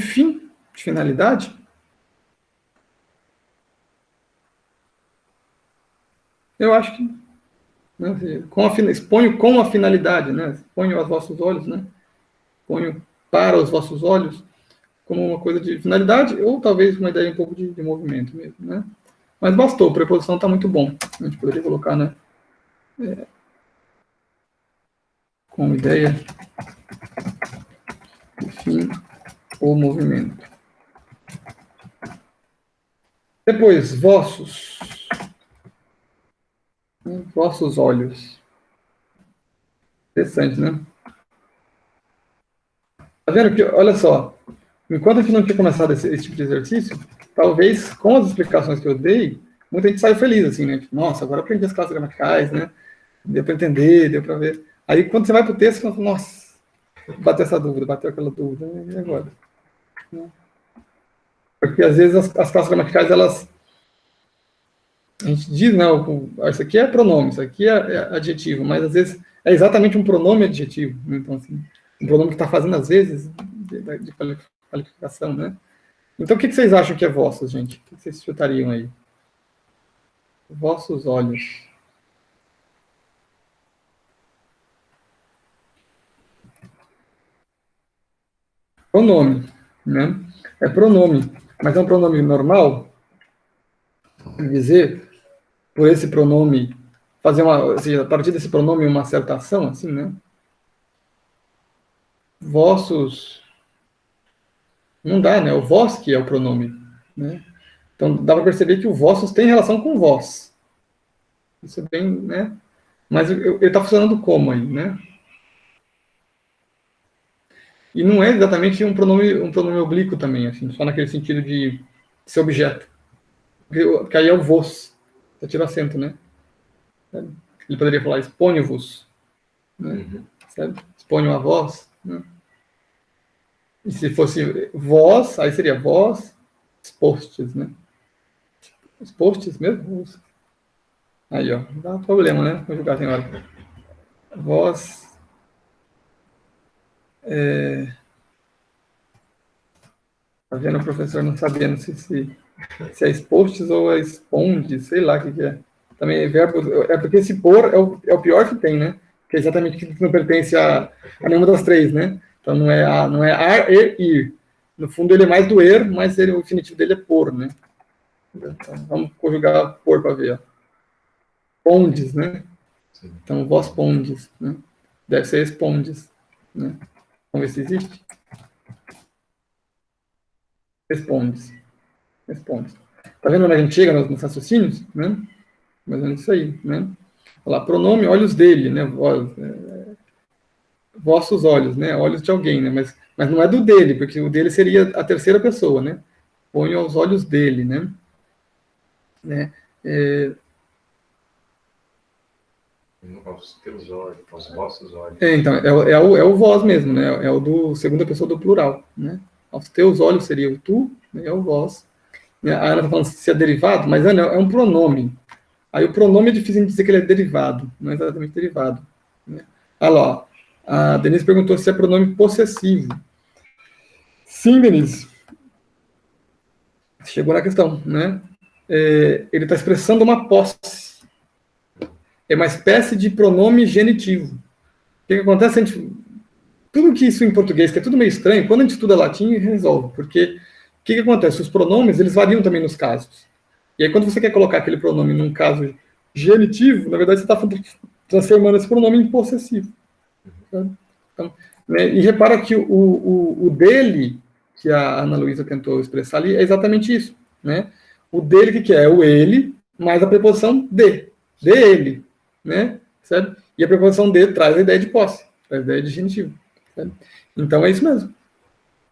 fim, de finalidade. Eu acho que, né, exponho com a finalidade, né? Exponho aos vossos olhos, né? Ponho para os vossos olhos como uma coisa de finalidade ou talvez uma ideia um pouco de movimento mesmo, né? Mas bastou, a preposição está muito bom. A gente poderia colocar, né? Com ideia de fim ou movimento. Depois, vossos. Vossos olhos. Interessante, né? Tá vendo que, olha só, enquanto a gente não tinha começado esse tipo de exercício, talvez com as explicações que eu dei, muita gente saiu feliz, assim, né? Tipo, nossa, agora aprendi as classes gramaticais, né? Deu para entender, deu para ver. Aí quando você vai para o texto, você fala, nossa, bateu essa dúvida, bateu aquela dúvida, e agora? Porque às vezes as classes gramaticais, elas, a gente diz, né, isso aqui é pronome, isso aqui é adjetivo, mas às vezes é exatamente um pronome adjetivo, né? Então, assim, um pronome que está fazendo, às vezes, de qualificação, né? Então, o que vocês acham que é vossos, gente? O que vocês chutariam aí? Vossos olhos. Pronome, né? É pronome, mas é um pronome normal, quer dizer, por esse pronome, fazer uma, ou seja, a partir desse pronome uma certa ação, assim, né? Vossos, não dá, né? O vós que é o pronome, né? Então, dá para perceber que o vossos tem relação com vós. Isso é bem, né? Mas ele está funcionando como aí, né? E não é exatamente um pronome oblíquo também, assim, só naquele sentido de ser objeto. Porque aí é o vos. Você tira acento, né? Ele poderia falar exponho-vos, né? Uhum. Sabe? Exponho a vós, né? E se fosse vós, aí seria vós expostes, né? Expostes mesmo? Aí, ó, não dá problema, né? Vou jogar sem hora. Vós. Tá vendo o professor não sabendo se é expostes ou é exponde, sei lá o que é. Também é verbo. É porque esse por é o pior que tem, né? Que é exatamente que não pertence a nenhuma das três, né? Então não é ar e ir. No fundo ele é mais do er, mas o infinitivo dele é por, né? Então, vamos conjugar por para ver. Ó. Pondes, né? Sim. Então, vós pondes, né? Deve ser respondes, né? Vamos ver se existe. Respondes. Respondes. Tá vendo onde a gente chega nos raciocínios, né? Mas é isso aí, né? Olha lá, pronome olhos dele, né? Vossos olhos, né? Olhos de alguém, né? Mas não é do dele, porque o dele seria a terceira pessoa, né? Ponho aos olhos dele, né? Aos teus olhos, aos vossos olhos. Então, é o vós mesmo, né? É o do segunda pessoa do plural, né? Aos teus olhos seria o tu, né? É o vós. A Ana está falando se é derivado, mas Ana, é um pronome. Aí o pronome é difícil de dizer que ele é derivado, não é exatamente derivado. Né? Olha lá, a Denise perguntou se é pronome possessivo. Sim, Denise. Chegou na questão, né? Ele está expressando uma posse. É uma espécie de pronome genitivo. O que acontece? Tudo que isso em português, que é tudo meio estranho, quando a gente estuda latim, resolve. Porque o que acontece? Os pronomes, eles variam também nos casos. E aí, quando você quer colocar aquele pronome num caso genitivo, na verdade, você está transformando esse pronome em possessivo. Sabe? Então, né, e repara que o dele, que a Ana Luísa tentou expressar ali, é exatamente isso. Né? O dele, que é? É o ele, mais a preposição de. De ele. Né? Certo? E a preposição de traz a ideia de posse, traz a ideia de genitivo. Certo? Então, é isso mesmo.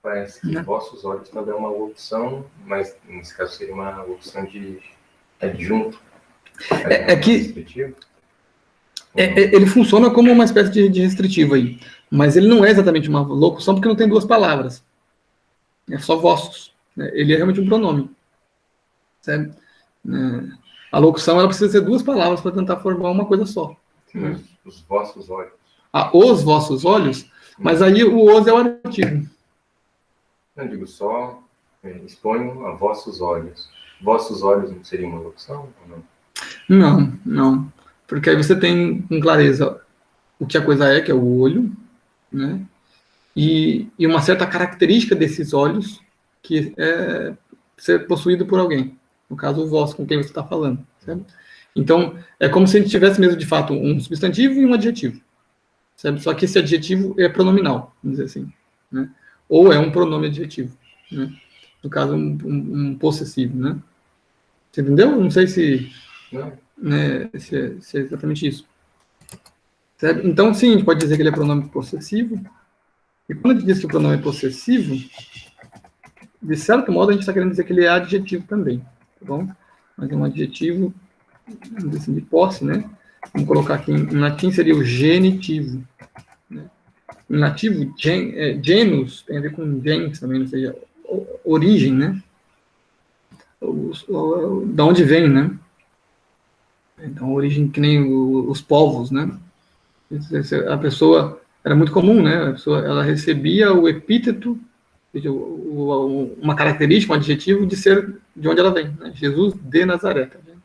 Parece que vossos olhos também é uma opção, mas nesse caso seria uma opção de adjunto. Ele funciona como uma espécie de restritivo aí, mas ele não é exatamente uma locução porque não tem duas palavras. É só vossos. Né? Ele é realmente um pronome. Certo? A locução ela precisa ser duas palavras para tentar formar uma coisa só. Sim, os vossos olhos. Os vossos olhos, mas aí o os é o artigo. Não digo só, exponho a vossos olhos. Vossos olhos não seria uma locução ou não? Não. Porque aí você tem com clareza o que a coisa é, que é o olho, né? E uma certa característica desses olhos que é ser possuído por alguém. No caso, o vós com quem você está falando. Certo? Então, é como se a gente tivesse mesmo, de fato, um substantivo e um adjetivo. Certo? Só que esse adjetivo é pronominal, vamos dizer assim. Né? Ou é um pronome adjetivo. Né? No caso, um possessivo. Né? Você entendeu? Não sei se... Não, né, se é exatamente isso. Certo? Então, sim, a gente pode dizer que ele é pronome possessivo. E quando a gente diz que o pronome é possessivo, de certo modo, a gente está querendo dizer que ele é adjetivo também, tá bom? Mas é um adjetivo, vamos dizer assim, de posse, né? Vamos colocar aqui em latim, seria o genitivo. Né? Em nativo, genus tem a ver com gens também, ou seja, origem, né? Da onde vem, né? Então, origem que nem os povos, né? A pessoa, era muito comum, né? A pessoa, ela recebia o epíteto, uma característica, um adjetivo de ser de onde ela vem, né? Jesus de Nazaré, tá vendo?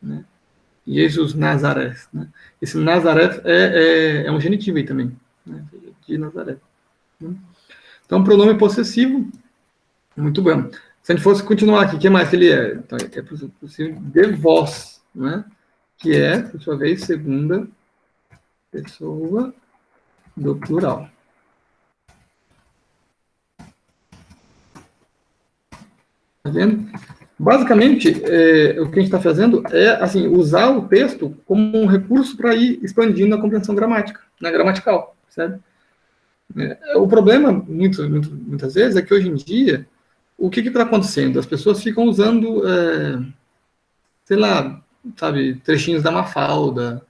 Né? Jesus Nazaré, né? Esse Nazaré é um genitivo aí também, né? De Nazaré. Né? Então, pronome possessivo, muito bem. Se a gente fosse continuar aqui, o que mais que ele é? Então, é possível de vós, né? Que é, por sua vez, segunda pessoa do plural. Tá vendo? Basicamente, o que a gente está fazendo é assim, usar o texto como um recurso para ir expandindo a compreensão gramática, na gramatical, certo? O problema, muitas vezes, é que hoje em dia, o que está acontecendo? As pessoas ficam usando, sei lá, sabe, trechinhos da Mafalda,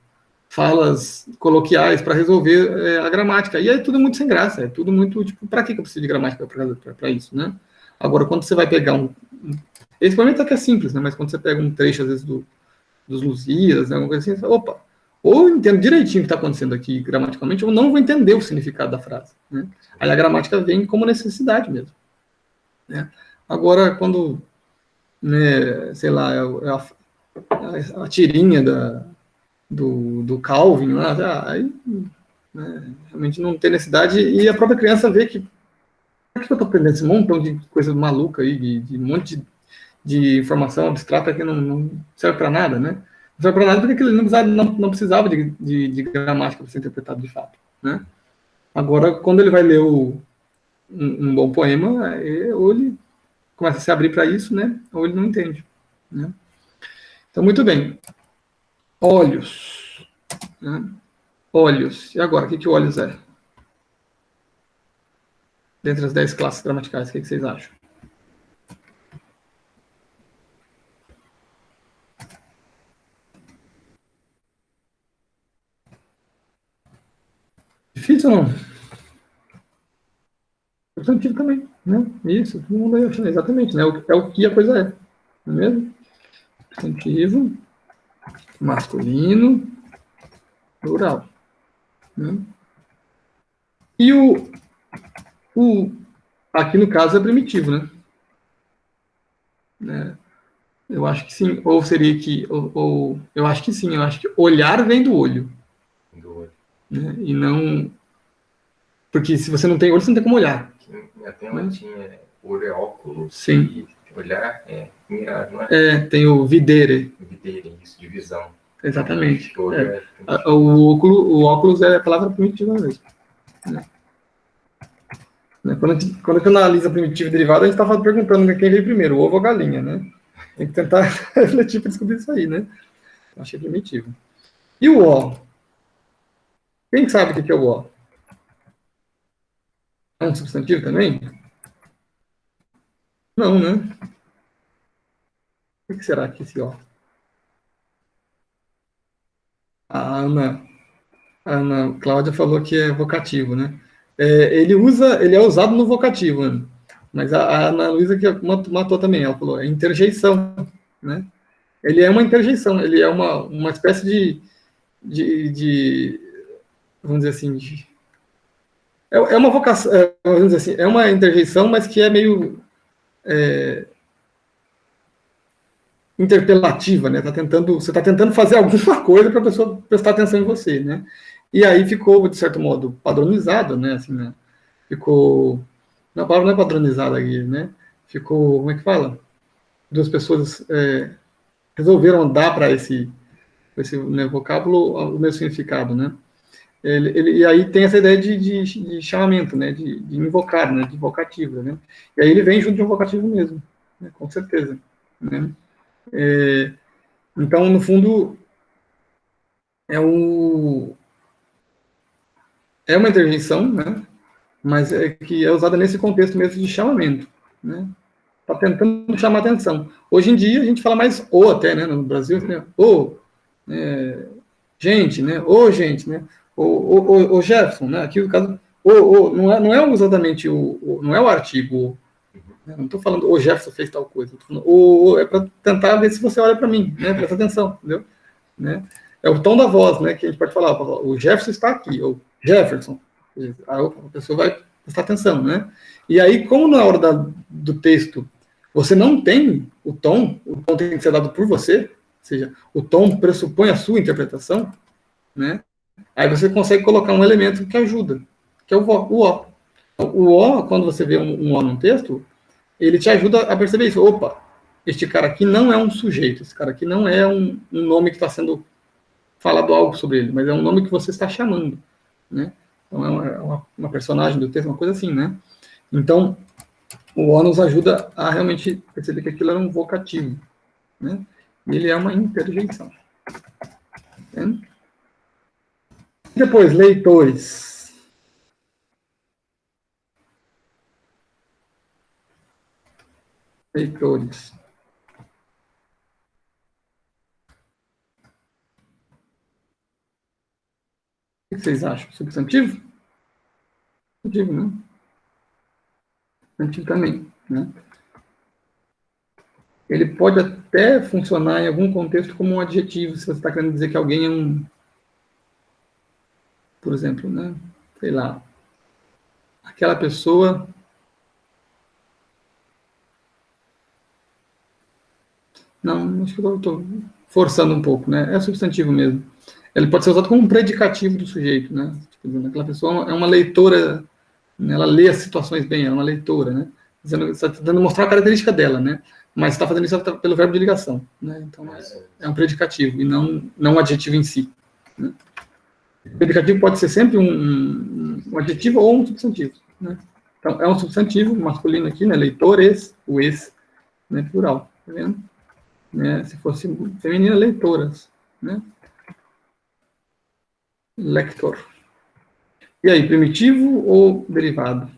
falas coloquiais para resolver a gramática. E aí é tudo muito sem graça, é tudo muito, tipo, para que eu preciso de gramática para isso, né? Agora, quando você vai pegar esse momento até é simples, né? Mas quando você pega um trecho, às vezes, dos Lusíadas, né? Alguma coisa assim, você fala, opa, ou eu entendo direitinho o que está acontecendo aqui gramaticalmente, ou não vou entender o significado da frase, né? Aí a gramática vem como necessidade mesmo, né? Agora, quando, né, sei lá, a tirinha do Calvin lá, aí, né, realmente não tem necessidade, e a própria criança vê que por que eu estou aprendendo esse montão de coisa maluca aí, de um monte de informação abstrata que não serve para nada, né? Não serve para nada porque ele não precisava de gramática para ser interpretado de fato, né? Agora, quando ele vai ler um bom poema, ou ele começa a se abrir para isso, né? Ou ele não entende, né? Então, muito bem. Olhos. Né? Olhos. E agora, o que olhos é? Dentre as 10 classes gramaticais, o que vocês acham? Difícil ou não? Substantivo também, né? Isso, todo mundo aí achando exatamente, né? É o que a coisa é, não é mesmo? Substantivo, masculino, plural. Né? E aqui no caso é primitivo, né? Eu acho que sim, ou seria que, eu acho que sim, eu acho que olhar vem do olho. Do olho. Né? E não, porque se você não tem olho, você não tem como olhar. Até uma tinha olho é óculos, sim. E olhar é mirar, não é? Tem o videre. Videre, isso, de visão. Exatamente. Olho o óculos é a palavra primitiva mesmo. Né? Quando a gente analisa primitivo e derivado, a gente está perguntando quem veio primeiro, o ovo ou a galinha, né? Tem que tentar refletir para descobrir isso aí, né? Eu achei primitivo. E o O? Quem sabe o que é o O? É um substantivo também? Não, né? O que será que é esse O? A Ana Cláudia falou que é vocativo, né? Ele é usado no vocativo, né? Mas a Ana Luísa que matou também, ela falou, é interjeição, né? Ele é uma interjeição, ele é uma espécie de vamos dizer assim, uma vocação, vamos dizer assim, é uma interjeição, mas que é meio interpelativa, né? Você está tentando fazer alguma coisa para a pessoa prestar atenção em você, né? E aí ficou, de certo modo, padronizado, né? Assim, né? Ficou, a palavra não é padronizada aqui, né? Ficou, como é que fala? Duas pessoas resolveram dar para esse né, vocábulo o mesmo significado, né? E aí tem essa ideia de chamamento, né? De invocar, né? De vocativo, né? E aí ele vem junto de um vocativo mesmo, né? Com certeza, né? Então, no fundo, é, o, é uma interjeição, né? Mas é que é usada nesse contexto mesmo de chamamento, né? Está tentando chamar atenção. Hoje em dia, a gente fala mais o até, né? No Brasil, né? O, é, gente, né? O gente, né? O Jefferson, né? Aqui o caso, não é exatamente não é o artigo, né? Não estou falando o Jefferson fez tal coisa, falando, é para tentar ver se você olha para mim, né? Presta atenção, entendeu? Né? É o tom da voz, né? Que a gente pode falar, o Jefferson está aqui, ou Jefferson. Aí a pessoa vai prestar atenção, né? E aí, como na hora do texto você não tem o tom tem que ser dado por você, ou seja, o tom pressupõe a sua interpretação, né? Aí você consegue colocar um elemento que ajuda, que é o O. O O, quando você vê um O num texto, ele te ajuda a perceber isso. Opa, este cara aqui não é um sujeito, esse cara aqui não é um nome que está sendo falado algo sobre ele, mas é um nome que você está chamando, né? Então é uma personagem do texto, uma coisa assim, né? Então, o O nos ajuda a realmente perceber que aquilo era um vocativo, né? E ele é uma interjeição. Entende? Depois, leitores. Leitores. O que vocês acham? Substantivo? Substantivo, né? Substantivo também, né? Ele pode até funcionar em algum contexto como um adjetivo, se você está querendo dizer que alguém é um, por exemplo, né? Sei lá, aquela pessoa. Não, acho que eu estou forçando um pouco, né? É substantivo mesmo. Ele pode ser usado como um predicativo do sujeito, né? Tipo, aquela pessoa é uma leitora, né? Ela lê as situações bem, é uma leitora, né? Está tentando mostrar a característica dela, né? Mas está fazendo isso pelo verbo de ligação, né? Então é um predicativo e não um adjetivo em si. Né? O predicativo pode ser sempre um adjetivo ou um substantivo, né? Então é um substantivo masculino aqui, né? Leitores, o esse, né? Plural, tá vendo? Né? Se fosse feminina, leitoras, né? Lector. E aí, primitivo ou derivado?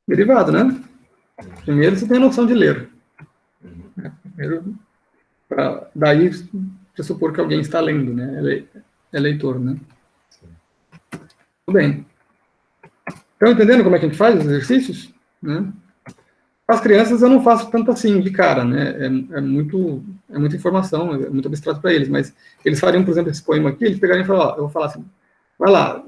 Derivado, né? Primeiro você tem a noção de ler. Primeiro, daí pressupor que alguém está lendo, né? É leitor, né? Tudo bem. Estão entendendo como é que a gente faz os exercícios? Né? As crianças eu não faço tanto assim de cara, né? Muita informação, é muito abstrato para eles, mas eles fariam, por exemplo, esse poema aqui, eles pegariam e falariam, eu vou falar assim, vai lá,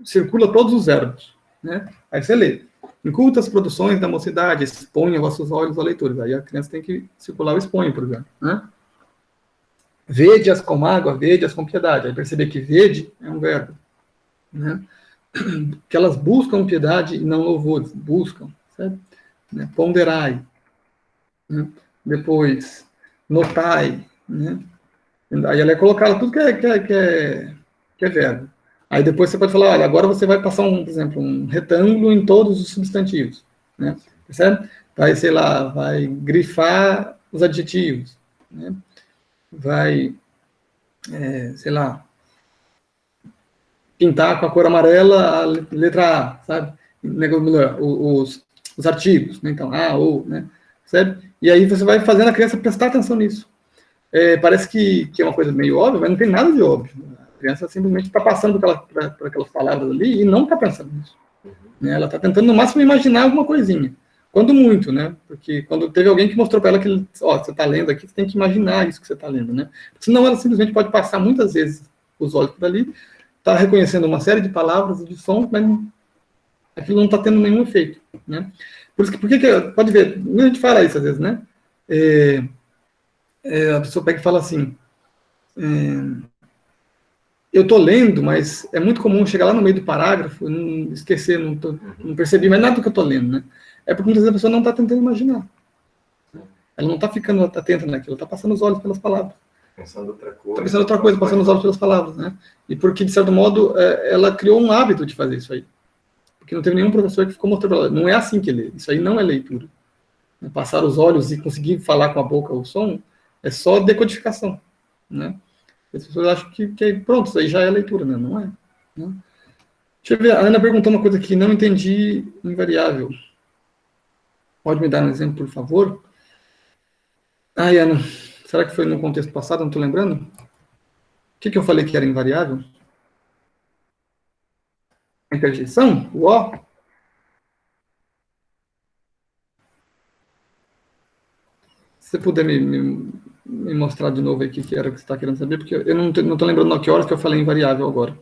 circula todos os verbos, né? Aí você lê. Inculta as produções da mocidade, exponha vossos olhos a leitores. Aí a criança tem que circular o exponha, por exemplo, né? Vede-as com água, vede-as com piedade. Aí perceber que vede é um verbo, né? Que elas buscam piedade e não louvores, buscam, certo? Né? Ponderai, né? Depois, notai, né? Aí ela é colocada tudo que é verbo. Aí depois você pode falar, olha, agora você vai passar, por exemplo, um retângulo em todos os substantivos, né? Percebe? Vai, sei lá, vai grifar os adjetivos, né? Vai, sei lá, pintar com a cor amarela a letra A, sabe? Os artigos, né? Então, A, ou, né? Certo? E aí você vai fazendo a criança prestar atenção nisso. Parece que é uma coisa meio óbvia, mas não tem nada de óbvio. A criança simplesmente está passando por aquelas palavras ali e não está pensando nisso. Né? Ela está tentando, no máximo, imaginar alguma coisinha. Quando muito, né? Porque quando teve alguém que mostrou para ela que, ó, você está lendo aqui, você tem que imaginar isso que você está lendo, né? Senão ela simplesmente pode passar muitas vezes os olhos por ali, está reconhecendo uma série de palavras e de sons, mas aquilo não está tendo nenhum efeito, né? Por que pode ver, a gente fala isso às vezes, né? A pessoa pega e fala assim, eu estou lendo, mas é muito comum chegar lá no meio do parágrafo e não esquecer, não percebi mais nada do que eu estou lendo, né? É porque muitas vezes a pessoa não está tentando imaginar. Ela não está ficando atenta naquilo, está passando os olhos pelas palavras. Pensando outra coisa. Está pensando outra coisa, passando os olhos pelas palavras, né? E porque, de certo modo, ela criou um hábito de fazer isso aí. Porque não teve nenhum professor que ficou mostrando para ela. Não é assim que lê. Isso aí não é leitura. Passar os olhos e conseguir falar com a boca o som É só decodificação, né? As pessoas acham que pronto, isso aí já é leitura, né? Não é. Né? Deixa eu ver, a Ana perguntou uma coisa que não entendi, invariável. Pode me dar um exemplo, por favor? Ai, Ana, será que foi no contexto passado? Não estou lembrando. O que eu falei que era invariável? A interjeição? O ó? Se você puder me mostrar de novo aí o que era que você está querendo saber, porque eu não estou lembrando a que horas que eu falei invariável agora.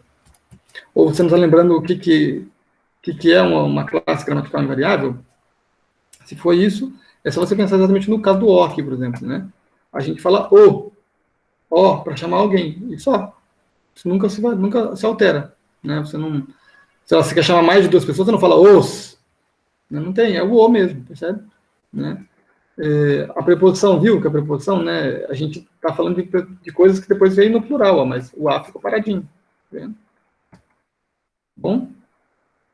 Ou você não está lembrando o que é uma classe gramatical invariável? Se foi isso, é só você pensar exatamente no caso do ó aqui, por exemplo, né? A gente fala o, ó, para chamar alguém, e só. Isso nunca se altera, né? Você não, se você quer chamar mais de duas pessoas, você não fala os, né? Não tem, é o o mesmo, percebe? Né? A preposição, viu que a preposição, né? A gente está falando de coisas que depois vem no plural, ó, mas o a ficou paradinho, tá vendo? Bom?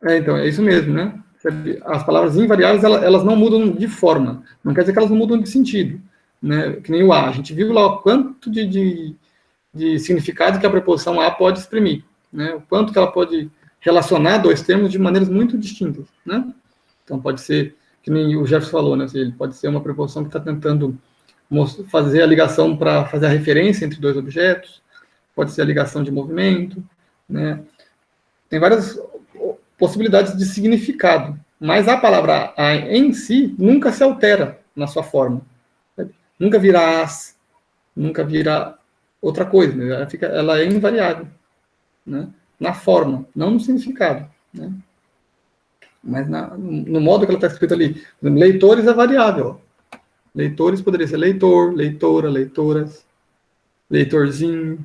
Então, é isso mesmo, né? As palavras invariáveis, elas não mudam de forma. Não quer dizer que elas não mudam de sentido. Né? Que nem o a. A gente viu lá o quanto de significado que a preposição a pode exprimir. Né? O quanto que ela pode relacionar dois termos de maneiras muito distintas. Né? Então, pode ser, que nem o Jefferson falou, né? Ele pode ser uma preposição que está tentando fazer a ligação para fazer a referência entre dois objetos, pode ser a ligação de movimento, né? Tem várias possibilidades de significado, mas a palavra a em si nunca se altera na sua forma. Sabe? Nunca vira as, nunca vira outra coisa, né? Ela é invariável, né? Na forma, não no significado, né? Mas no modo que ela está escrita ali. Por exemplo, leitores é variável. Leitores poderia ser leitor, leitora, leitoras, leitorzinho,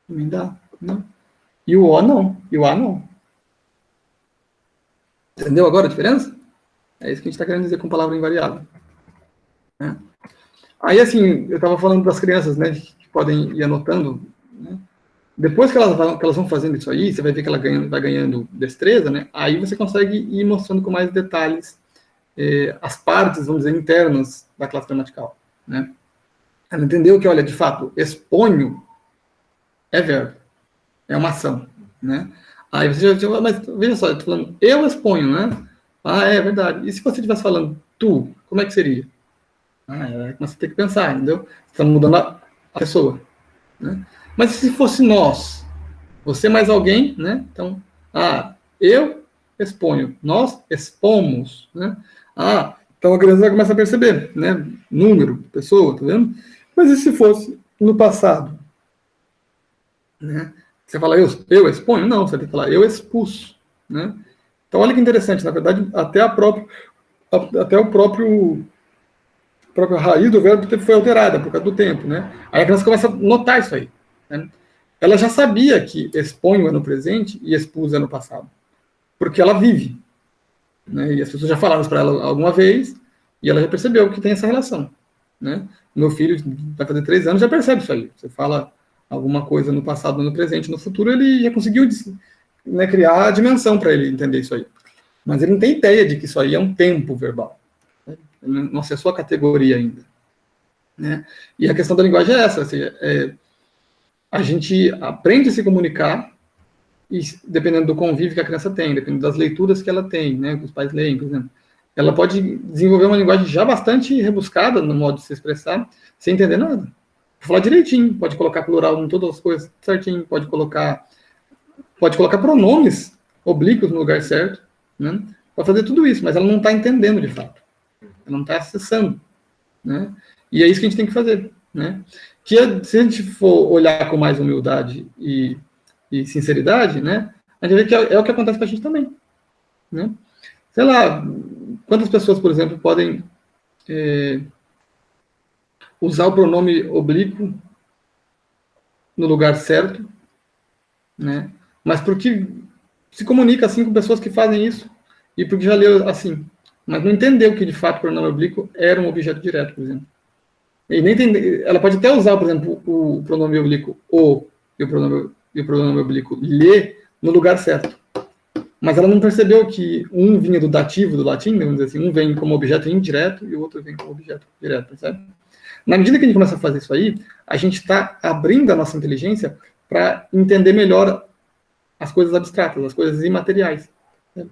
não dá, não. E o O não, e o A não. Entendeu agora a diferença? É isso que a gente está querendo dizer com palavra invariável. Né? Aí, assim, eu estava falando das crianças, né, que podem ir anotando, né? Depois que elas vão fazendo isso aí, você vai ver que ela vai ganhando destreza, né? Aí você consegue ir mostrando com mais detalhes as partes, vamos dizer, internas da classe gramatical, né? Ela entendeu que, olha, de fato, exponho é verbo, é uma ação, né? Aí você já, mas veja só, eu estou falando, eu exponho, né? Ah, é verdade. E se você estivesse falando tu, como é que seria? Aí você tem que pensar, entendeu? Você está mudando a pessoa, né? Mas se fosse nós, você mais alguém, né? Então, eu exponho, nós expomos, né? Então a criança vai começar a perceber, né? Número, pessoa, tá vendo? Mas e se fosse no passado? Né? Você fala, eu exponho? Não, você tem que falar, eu expus, né? Então, olha que interessante, na verdade, até o própria raiz do verbo foi alterada por causa do tempo, né? Aí a criança começa a notar isso aí, né? Ela já sabia que exponho é no presente e expus é no passado, porque ela vive, né? E as pessoas já falaram isso para ela alguma vez e ela já percebeu que tem essa relação, né? Meu filho vai fazer 3 anos, já percebe isso aí. Você fala alguma coisa no passado, no presente, no futuro, ele já conseguiu, né, criar a dimensão para ele entender isso aí. Mas ele não tem ideia de que isso aí é um tempo verbal. Né? Ele não acessou a categoria ainda. Né? E a questão da linguagem é essa, ou seja, a gente aprende a se comunicar e dependendo do convívio que a criança tem, dependendo das leituras que ela tem, né, que os pais leem, por exemplo, ela pode desenvolver uma linguagem já bastante rebuscada no modo de se expressar, sem entender nada. Falar direitinho, pode colocar plural em todas as coisas certinho, pode colocar pronomes oblíquos no lugar certo, né? Pode fazer tudo isso, mas ela não está entendendo de fato. Ela não está acessando, né? E é isso que a gente tem que fazer, né? Se a gente for olhar com mais humildade e sinceridade, né? A gente vê que é o que acontece com a gente também, né? Sei lá, quantas pessoas, por exemplo, podem usar o pronome oblíquo no lugar certo, né? Mas porque se comunica assim com pessoas que fazem isso e porque já leu assim, mas não entendeu que de fato o pronome oblíquo era um objeto direto, por exemplo. E nem entender, ela pode até usar, por exemplo, o pronome oblíquo o e o pronome oblíquo lhe no lugar certo. Mas ela não percebeu que um vinha do dativo do latim, vamos dizer assim, um vem como objeto indireto e o outro vem como objeto direto, percebe? Na medida que a gente começa a fazer isso aí, a gente está abrindo a nossa inteligência para entender melhor as coisas abstratas, as coisas imateriais. Né?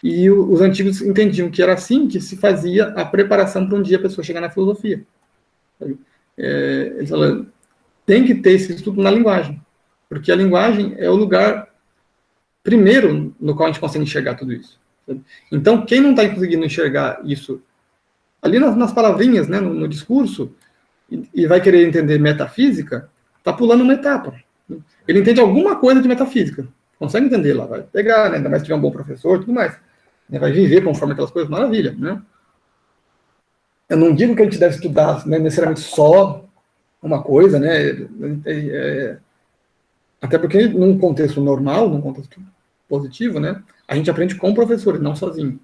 E os antigos entendiam que era assim que se fazia a preparação para um dia a pessoa chegar na filosofia. Eles falaram, tem que ter esse estudo na linguagem, porque a linguagem é o lugar primeiro no qual a gente consegue enxergar tudo isso. Sabe? Então, quem não está conseguindo enxergar isso ali nas palavrinhas, né, no discurso, e vai querer entender metafísica, está pulando uma etapa. Ele entende alguma coisa de metafísica, consegue entender lá, vai pegar, né, ainda mais se tiver um bom professor, tudo mais. Né, vai viver conforme aquelas coisas, maravilha. Né? Eu não digo que a gente deve estudar, né, necessariamente só uma coisa, né, até porque num contexto normal, num contexto positivo, né, a gente aprende com professores, não sozinho.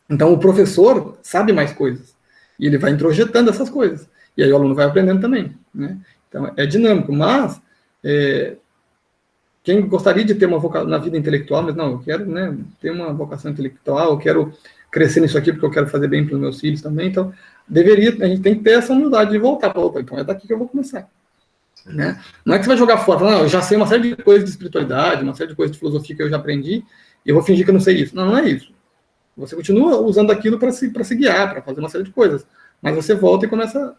Então, o professor sabe mais coisas. E ele vai introjetando essas coisas. E aí o aluno vai aprendendo também. Né? Então, é dinâmico. Mas, quem gostaria de ter uma vocação na vida intelectual, mas não, eu quero, né, ter uma vocação intelectual, eu quero crescer nisso aqui porque eu quero fazer bem para os meus filhos também. Então, a gente tem que ter essa humildade de voltar para outra. Então, é daqui que eu vou começar. Né? Não é que você vai jogar fora, não, eu já sei uma série de coisas de espiritualidade, uma série de coisas de filosofia que eu já aprendi, e eu vou fingir que eu não sei isso. Não, não é isso. Você continua usando aquilo para se guiar, para fazer uma série de coisas. Mas você volta e começa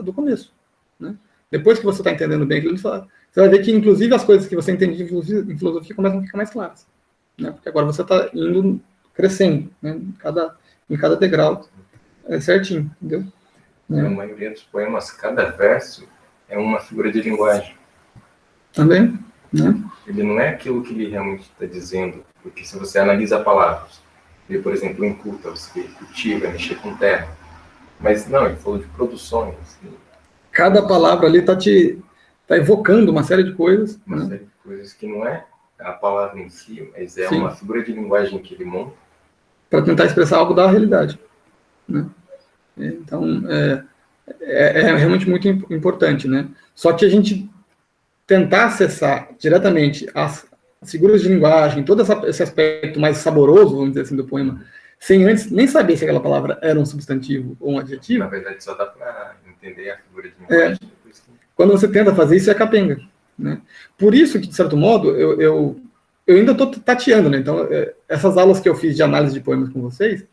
do começo. Né? Depois que você está entendendo bem aquilo, você vai ver que, inclusive, as coisas que você entende em filosofia começam a ficar mais claras. Né? Porque agora você está indo crescendo, né? em cada degrau certinho, entendeu? Na maioria dos poemas, cada verso é uma figura de linguagem. Também. Né? Ele não é aquilo que ele realmente está dizendo, porque se você analisa palavras, ele, por exemplo, inculta, você cultiva, mexer com terra. Mas não, ele falou de produções. Assim. Cada palavra ali tá evocando uma série de coisas. Uma série de coisas que não é a palavra em si, mas é uma figura de linguagem que ele monta. Para tentar expressar algo da realidade. Né? Então, é realmente muito importante. Né? Só que a gente tentar acessar diretamente as figuras de linguagem, todo esse aspecto mais saboroso, vamos dizer assim, do poema, sem antes nem saber se aquela palavra era um substantivo ou um adjetivo. Na verdade, só dá para entender a figura de linguagem. Quando você tenta fazer isso, é capenga. Né? Por isso que, de certo modo, eu ainda estou tateando. Né? Então, essas aulas que eu fiz de análise de poemas com vocês,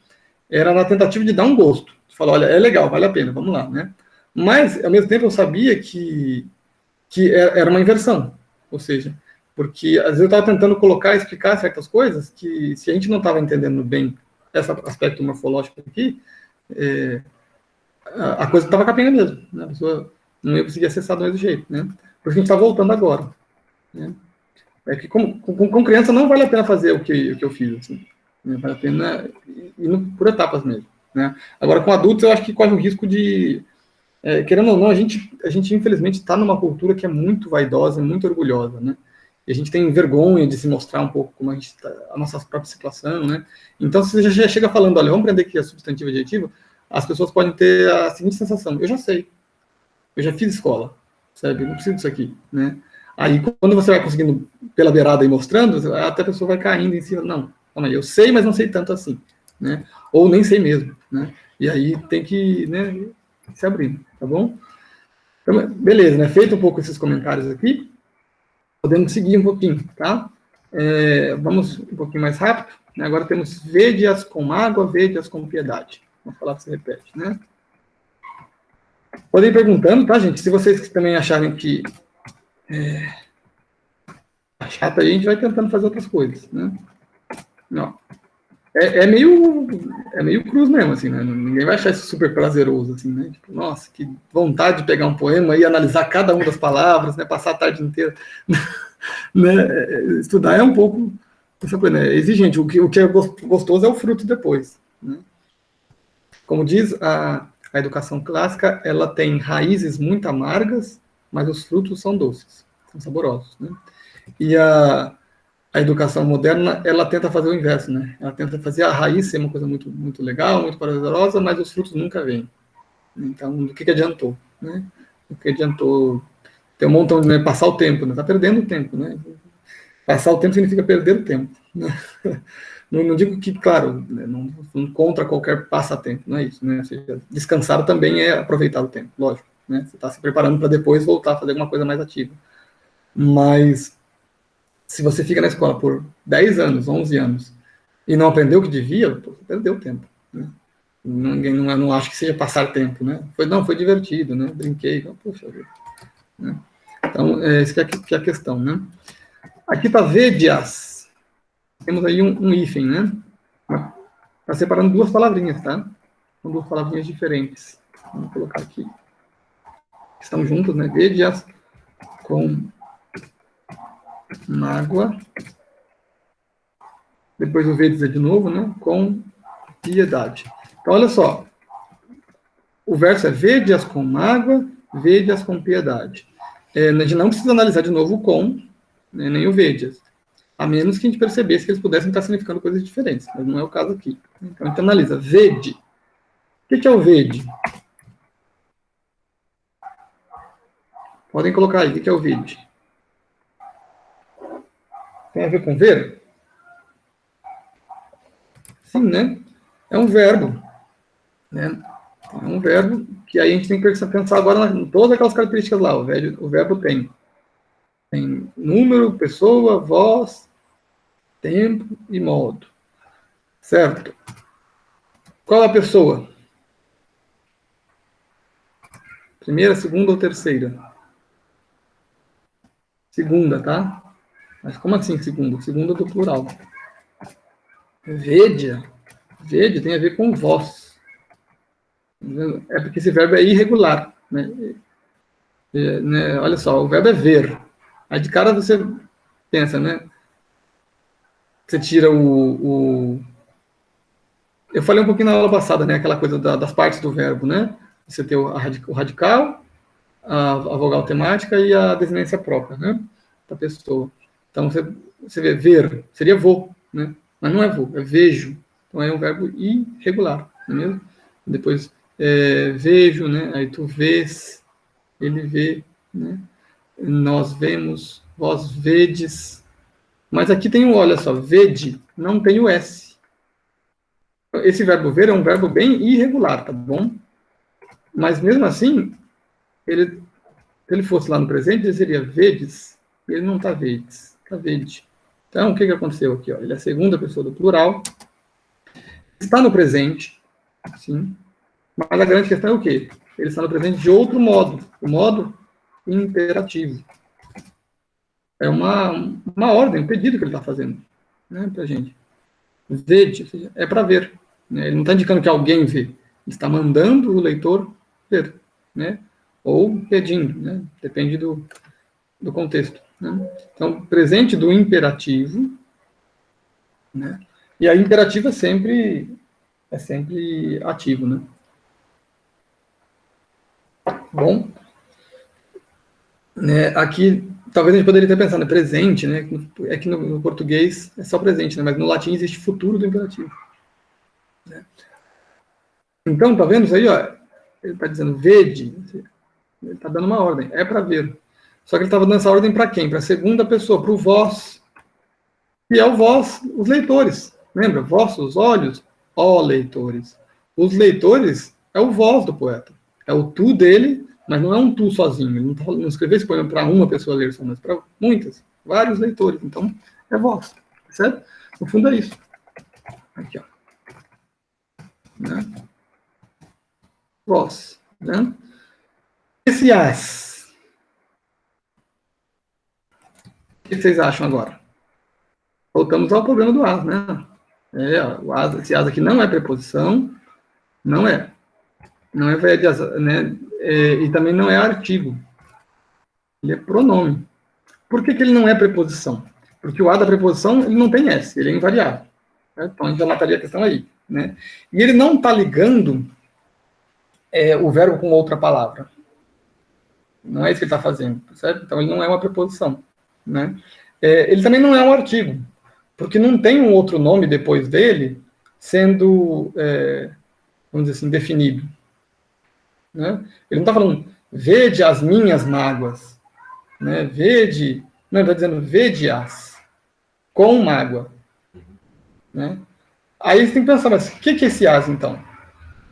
era na tentativa de dar um gosto. De falar, olha, é legal, vale a pena, vamos lá. Né? Mas, ao mesmo tempo, eu sabia que era uma inversão. Ou seja, porque às vezes eu estava tentando explicar certas coisas que, se a gente não estava entendendo bem esse aspecto morfológico aqui, a coisa estava capenga mesmo. Né? A pessoa não ia conseguir acessar do mesmo jeito. Né? Porque a gente está voltando agora. Né? É que com criança não vale a pena fazer o que eu fiz. Assim. Vale a pena ir por etapas mesmo. Né? Agora, com adultos, eu acho que corre o risco de... querendo ou não, a gente infelizmente está numa cultura que é muito vaidosa, muito orgulhosa, né? E a gente tem vergonha de se mostrar um pouco como a nossa própria situação, né? Então, se você já chega falando, olha, vamos aprender que é substantivo e adjetivo, as pessoas podem ter a seguinte sensação: eu já sei, eu já fiz escola, sabe? Eu não preciso disso aqui, né? Aí, quando você vai conseguindo pela beirada e mostrando, até a pessoa vai caindo em cima, não, calma aí, eu sei, mas não sei tanto assim, né? Ou nem sei mesmo, né? E aí tem que, né, se abrindo, tá bom? Então, beleza, né? Feito um pouco esses comentários aqui, podemos seguir um pouquinho, tá? Vamos um pouquinho mais rápido. Né? Agora temos vede-as com água, vede-as com piedade. Vamos falar que se repete, né? Podem ir perguntando, tá, gente? Se vocês também acharem que tá chato, aí a gente vai tentando fazer outras coisas, né? Não. É meio cruz mesmo, assim, né? Ninguém vai achar isso super prazeroso, assim, né? Tipo, nossa, que vontade de pegar um poema e analisar cada uma das palavras, né? Passar a tarde inteira, né? Estudar é um pouco essa coisa, né? Exigente. O que é gostoso é o fruto depois, né? Como diz a educação clássica, ela tem raízes muito amargas, mas os frutos são doces, são saborosos, né? E a educação moderna, ela tenta fazer o inverso, né? Ela tenta fazer a raiz ser uma coisa muito, muito legal, muito prazerosa, mas os frutos nunca vêm. Então, do que adiantou, né? O que adiantou ter um montão de, né, passar o tempo, né? Tá perdendo o tempo, né? Passar o tempo significa perder o tempo, né? Não digo que, claro, né, não contra qualquer passatempo, não é isso, né? Ou seja, descansar também é aproveitar o tempo, lógico, né? Você está se preparando para depois voltar a fazer alguma coisa mais ativa. Mas, se você fica na escola por 10 anos, 11 anos, e não aprendeu o que devia, pô, você perdeu tempo, né? Ninguém, não acho que seja passar tempo, né? Foi divertido, né? Brinquei, puxa vida, né? Então, isso que é a questão, né? Aqui está védias. Temos aí um hífen, né? Está separando duas palavrinhas, tá? São duas palavrinhas diferentes. Vamos colocar aqui. Estão juntas, né? Védias com mágoa. Depois o védias de novo, né? Com piedade. Então, olha só. O verso é védias com mágoa, védias com piedade. A gente não precisa analisar de novo o com, né, nem o védias. A menos que a gente percebesse que eles pudessem estar significando coisas diferentes. Mas não é o caso aqui. Então, a gente analisa. Vede. O que é o vede? Podem colocar aí. O que é o vede? Tem a ver com ver? Sim, né? É um verbo. Né? É um verbo que aí a gente tem que pensar agora em todas aquelas características lá. O verbo tem número, pessoa, voz, tempo e modo. Certo? Qual a pessoa? Primeira, segunda ou terceira? Segunda, tá? Mas como assim segunda? Segunda do plural. Védia. Védia tem a ver com voz. É porque esse verbo é irregular. Né? Olha só, o verbo é ver. Aí de cara você pensa, né? Você tira Eu falei um pouquinho na aula passada, né? Aquela coisa das partes do verbo, né? Você tem o radical, a vogal temática e a desinência própria, né? Da pessoa. Então você vê ver, seria vou, né? Mas não é vou, é vejo. Então é um verbo irregular, não é mesmo? Depois vejo, né? Aí tu vês, ele vê, né? Nós vemos, vós vedes. Mas aqui tem olha só, vede, não tem o S. Esse verbo ver é um verbo bem irregular, tá bom? Mas mesmo assim, se ele fosse lá no presente, ele seria vedes, e ele não está vedes, está vede. Então, o que aconteceu aqui? Ó? Ele é a segunda pessoa do plural, está no presente, sim, mas a grande questão é o quê? Ele está no presente de outro modo, o modo imperativo. É uma ordem, um pedido que ele está fazendo, né, para a gente. Vede, ou seja, é para ver. Né? Ele não está indicando que alguém vê, ele está mandando o leitor ver, né? Ou pedindo, né? Depende do contexto. Né? Então, presente do imperativo, né? E aí imperativo é sempre ativo, né? Bom, né? Aqui talvez a gente poderia ter pensado, né? Presente, né? É que no português é só presente, né? Mas no latim existe futuro do imperativo. Né? Então, tá vendo isso aí, ó? Ele está dizendo vede, ele está dando uma ordem, é para ver. Só que ele estava dando essa ordem para quem? Para a segunda pessoa, para o vós, que é o vós, os leitores. Lembra? Vossos olhos, ó leitores. Os leitores é o vós do poeta. É o tu dele, mas não é um tu sozinho. Ele não escreveu esse poema para uma pessoa ler só, mas para muitas, vários leitores. Então, é vós. Certo? No fundo é isso. Aqui, ó. Né? Vós. Né? Esse as. O que vocês acham agora? Voltamos ao problema do as, né? O as, esse as aqui não é preposição, não é verbo, né? E também não é artigo. Ele é pronome. Por que ele não é preposição? Porque o a da preposição ele não tem S, ele é invariável. Certo? Então a gente já mataria a questão aí. Né? E ele não está ligando o verbo com outra palavra. Não é isso que ele está fazendo, certo? Então ele não é uma preposição. Né? Ele também não é um artigo, porque não tem um outro nome depois dele sendo, vamos dizer assim, definido. Né? Ele não está falando, vede as minhas mágoas. Né? Vede, não, ele está dizendo, vede-as com mágoa. né? Aí você tem que pensar, mas o que é esse as, então?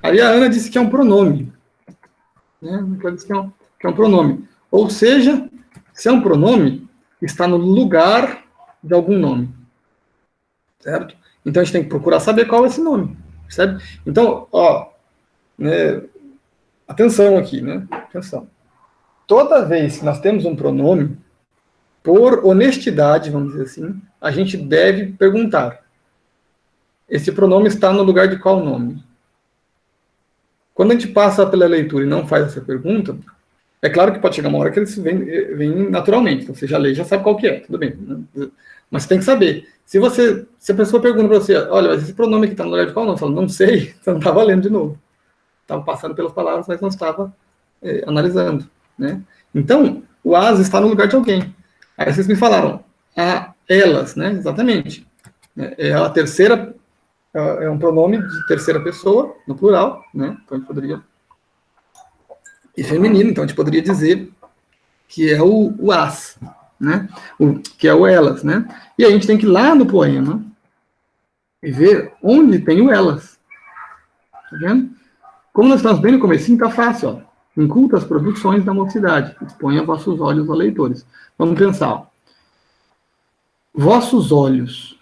Aí a Ana disse que é um pronome. Né? Ela disse que é um pronome. Ou seja, se é um pronome, está no lugar de algum nome. Certo? Então a gente tem que procurar saber qual é esse nome. Percebe? Então, ó, né, atenção aqui, né? Atenção. Toda vez que nós temos um pronome, por honestidade, vamos dizer assim, a gente deve perguntar: esse pronome está no lugar de qual nome? Quando a gente passa pela leitura e não faz essa pergunta, é claro que pode chegar uma hora que eles vêm naturalmente. Então você já lê, já sabe qual que é, tudo bem. Né? Mas você tem que saber. Se a pessoa pergunta para você, olha, mas esse pronome aqui está no lugar de qual nome? Você fala, não sei, você não estava lendo de novo. Estava passando pelas palavras, mas não estava analisando. Né? Então, o as está no lugar de alguém. Aí vocês me falaram, elas, né? Exatamente. É a terceira, é um pronome de terceira pessoa, no plural, né? Então a gente poderia. E feminino, então a gente poderia dizer que é o as, né? Que é o elas, né? E a gente tem que ir lá no poema e ver onde tem o elas. Tá vendo? Como nós estamos bem no comecinho, tá fácil, ó. Inculta as produções da mocidade, exponha vossos olhos, ó leitores. Vamos pensar, ó. Vossos olhos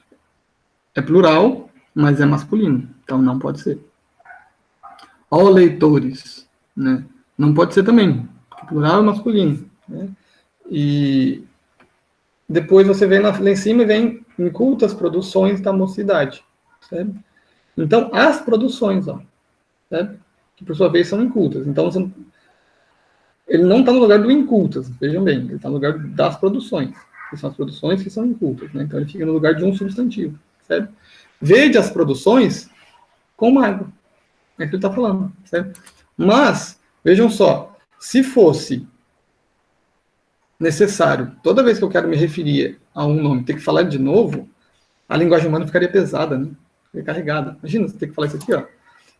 é plural, mas é masculino, então não pode ser. Ó leitores, né? Não pode ser também, porque plural é masculino, né? E depois você vem lá em cima e vem inculta as produções da mocidade, certo? Então, as produções, ó, certo? Que por sua vez são incultas. Então, ele não está no lugar do incultas, vejam bem, ele está no lugar das produções, que são as produções que são incultas, né? Então ele fica no lugar de um substantivo, certo? Vede as produções como água, é o que ele está falando, certo? Mas, vejam só, se fosse necessário, toda vez que eu quero me referir a um nome, ter que falar de novo, a linguagem humana ficaria pesada, né? Ficaria carregada. Imagina, você tem que falar isso aqui, ó.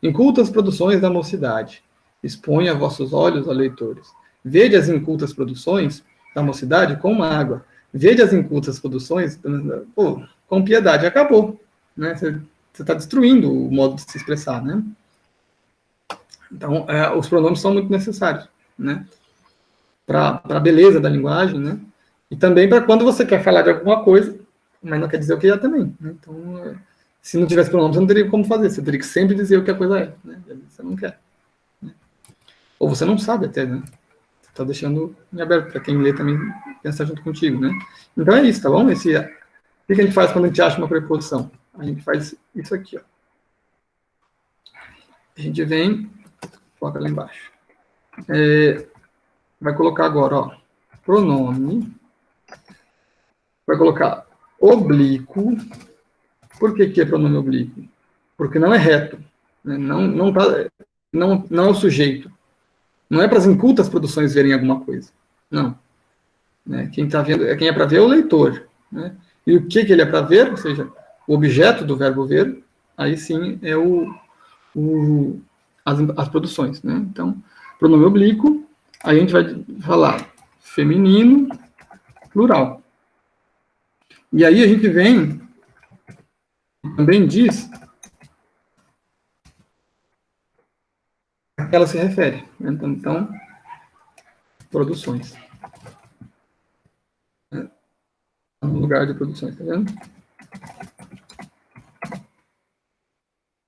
Incultas produções da mocidade. Exponha a vossos olhos, ó leitores. Vede as incultas produções da mocidade com água. Vede as incultas produções, pô, com piedade. Acabou. Né? Você está destruindo o modo de se expressar, né? Então, os pronomes são muito necessários, né? Para a beleza da linguagem, né? E também para quando você quer falar de alguma coisa, mas não quer dizer o que é também. Né? Então, se não tivesse pronome, você não teria como fazer. Você teria que sempre dizer o que a coisa é. Né? Você não quer. Né? Ou você não sabe até, né? Você está deixando em aberto para quem lê também pensar junto contigo, né? Então é isso, tá bom? O que a gente faz quando a gente acha uma preposição? A gente faz isso aqui, ó. A gente vem, coloca lá embaixo. Vai colocar agora, ó, pronome. Vai colocar oblíquo. Por que é pronome oblíquo? Porque não é reto. Né? Não é o sujeito. Não é para as incultas produções verem alguma coisa. Não. Né? Quem tá vendo, quem é para ver é o leitor. Né? E o que ele é para ver, ou seja, o objeto do verbo ver, aí sim é as produções. Né? Então, pronome oblíquo, aí a gente vai falar feminino, plural. E aí a gente vem, também diz a que ela se refere. Né? Então, produções. Né? No lugar de produções, tá vendo?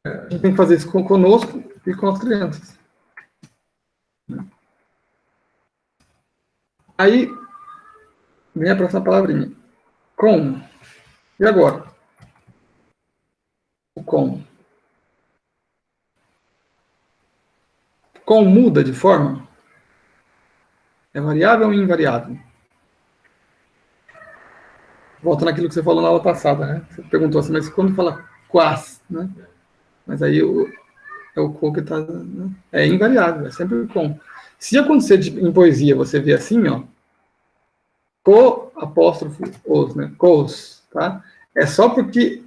A gente tem que fazer isso conosco e com as crianças. Aí, vem a próxima palavrinha. Com. E agora? O com. Com muda de forma? É variável ou invariável? Volta naquilo que você falou na aula passada, né? Você perguntou assim, mas quando fala quas, né? Mas aí é o co que está... Né? É invariável, é sempre com. Se acontecer em poesia, você vê assim, ó, co, apóstrofo, os, né? Cos, tá? É só porque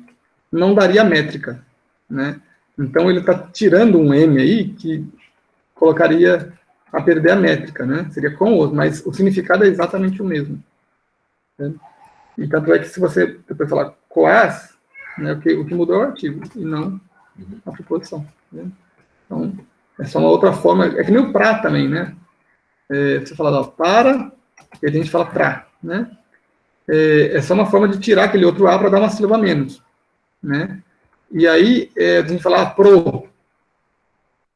não daria métrica, né? Então ele está tirando um M aí que colocaria a perder a métrica, né? Seria com os, mas o significado é exatamente o mesmo. Né? E tanto é que se você depois falar coas, né? O que mudou é o artigo, e não a preposição. Né? Então, é só uma outra forma, é que nem o pra também, né? Você fala, ó, para, e a gente fala pra, né? É só uma forma de tirar aquele outro A para dar uma sílaba a menos, né? E aí, a gente fala pro,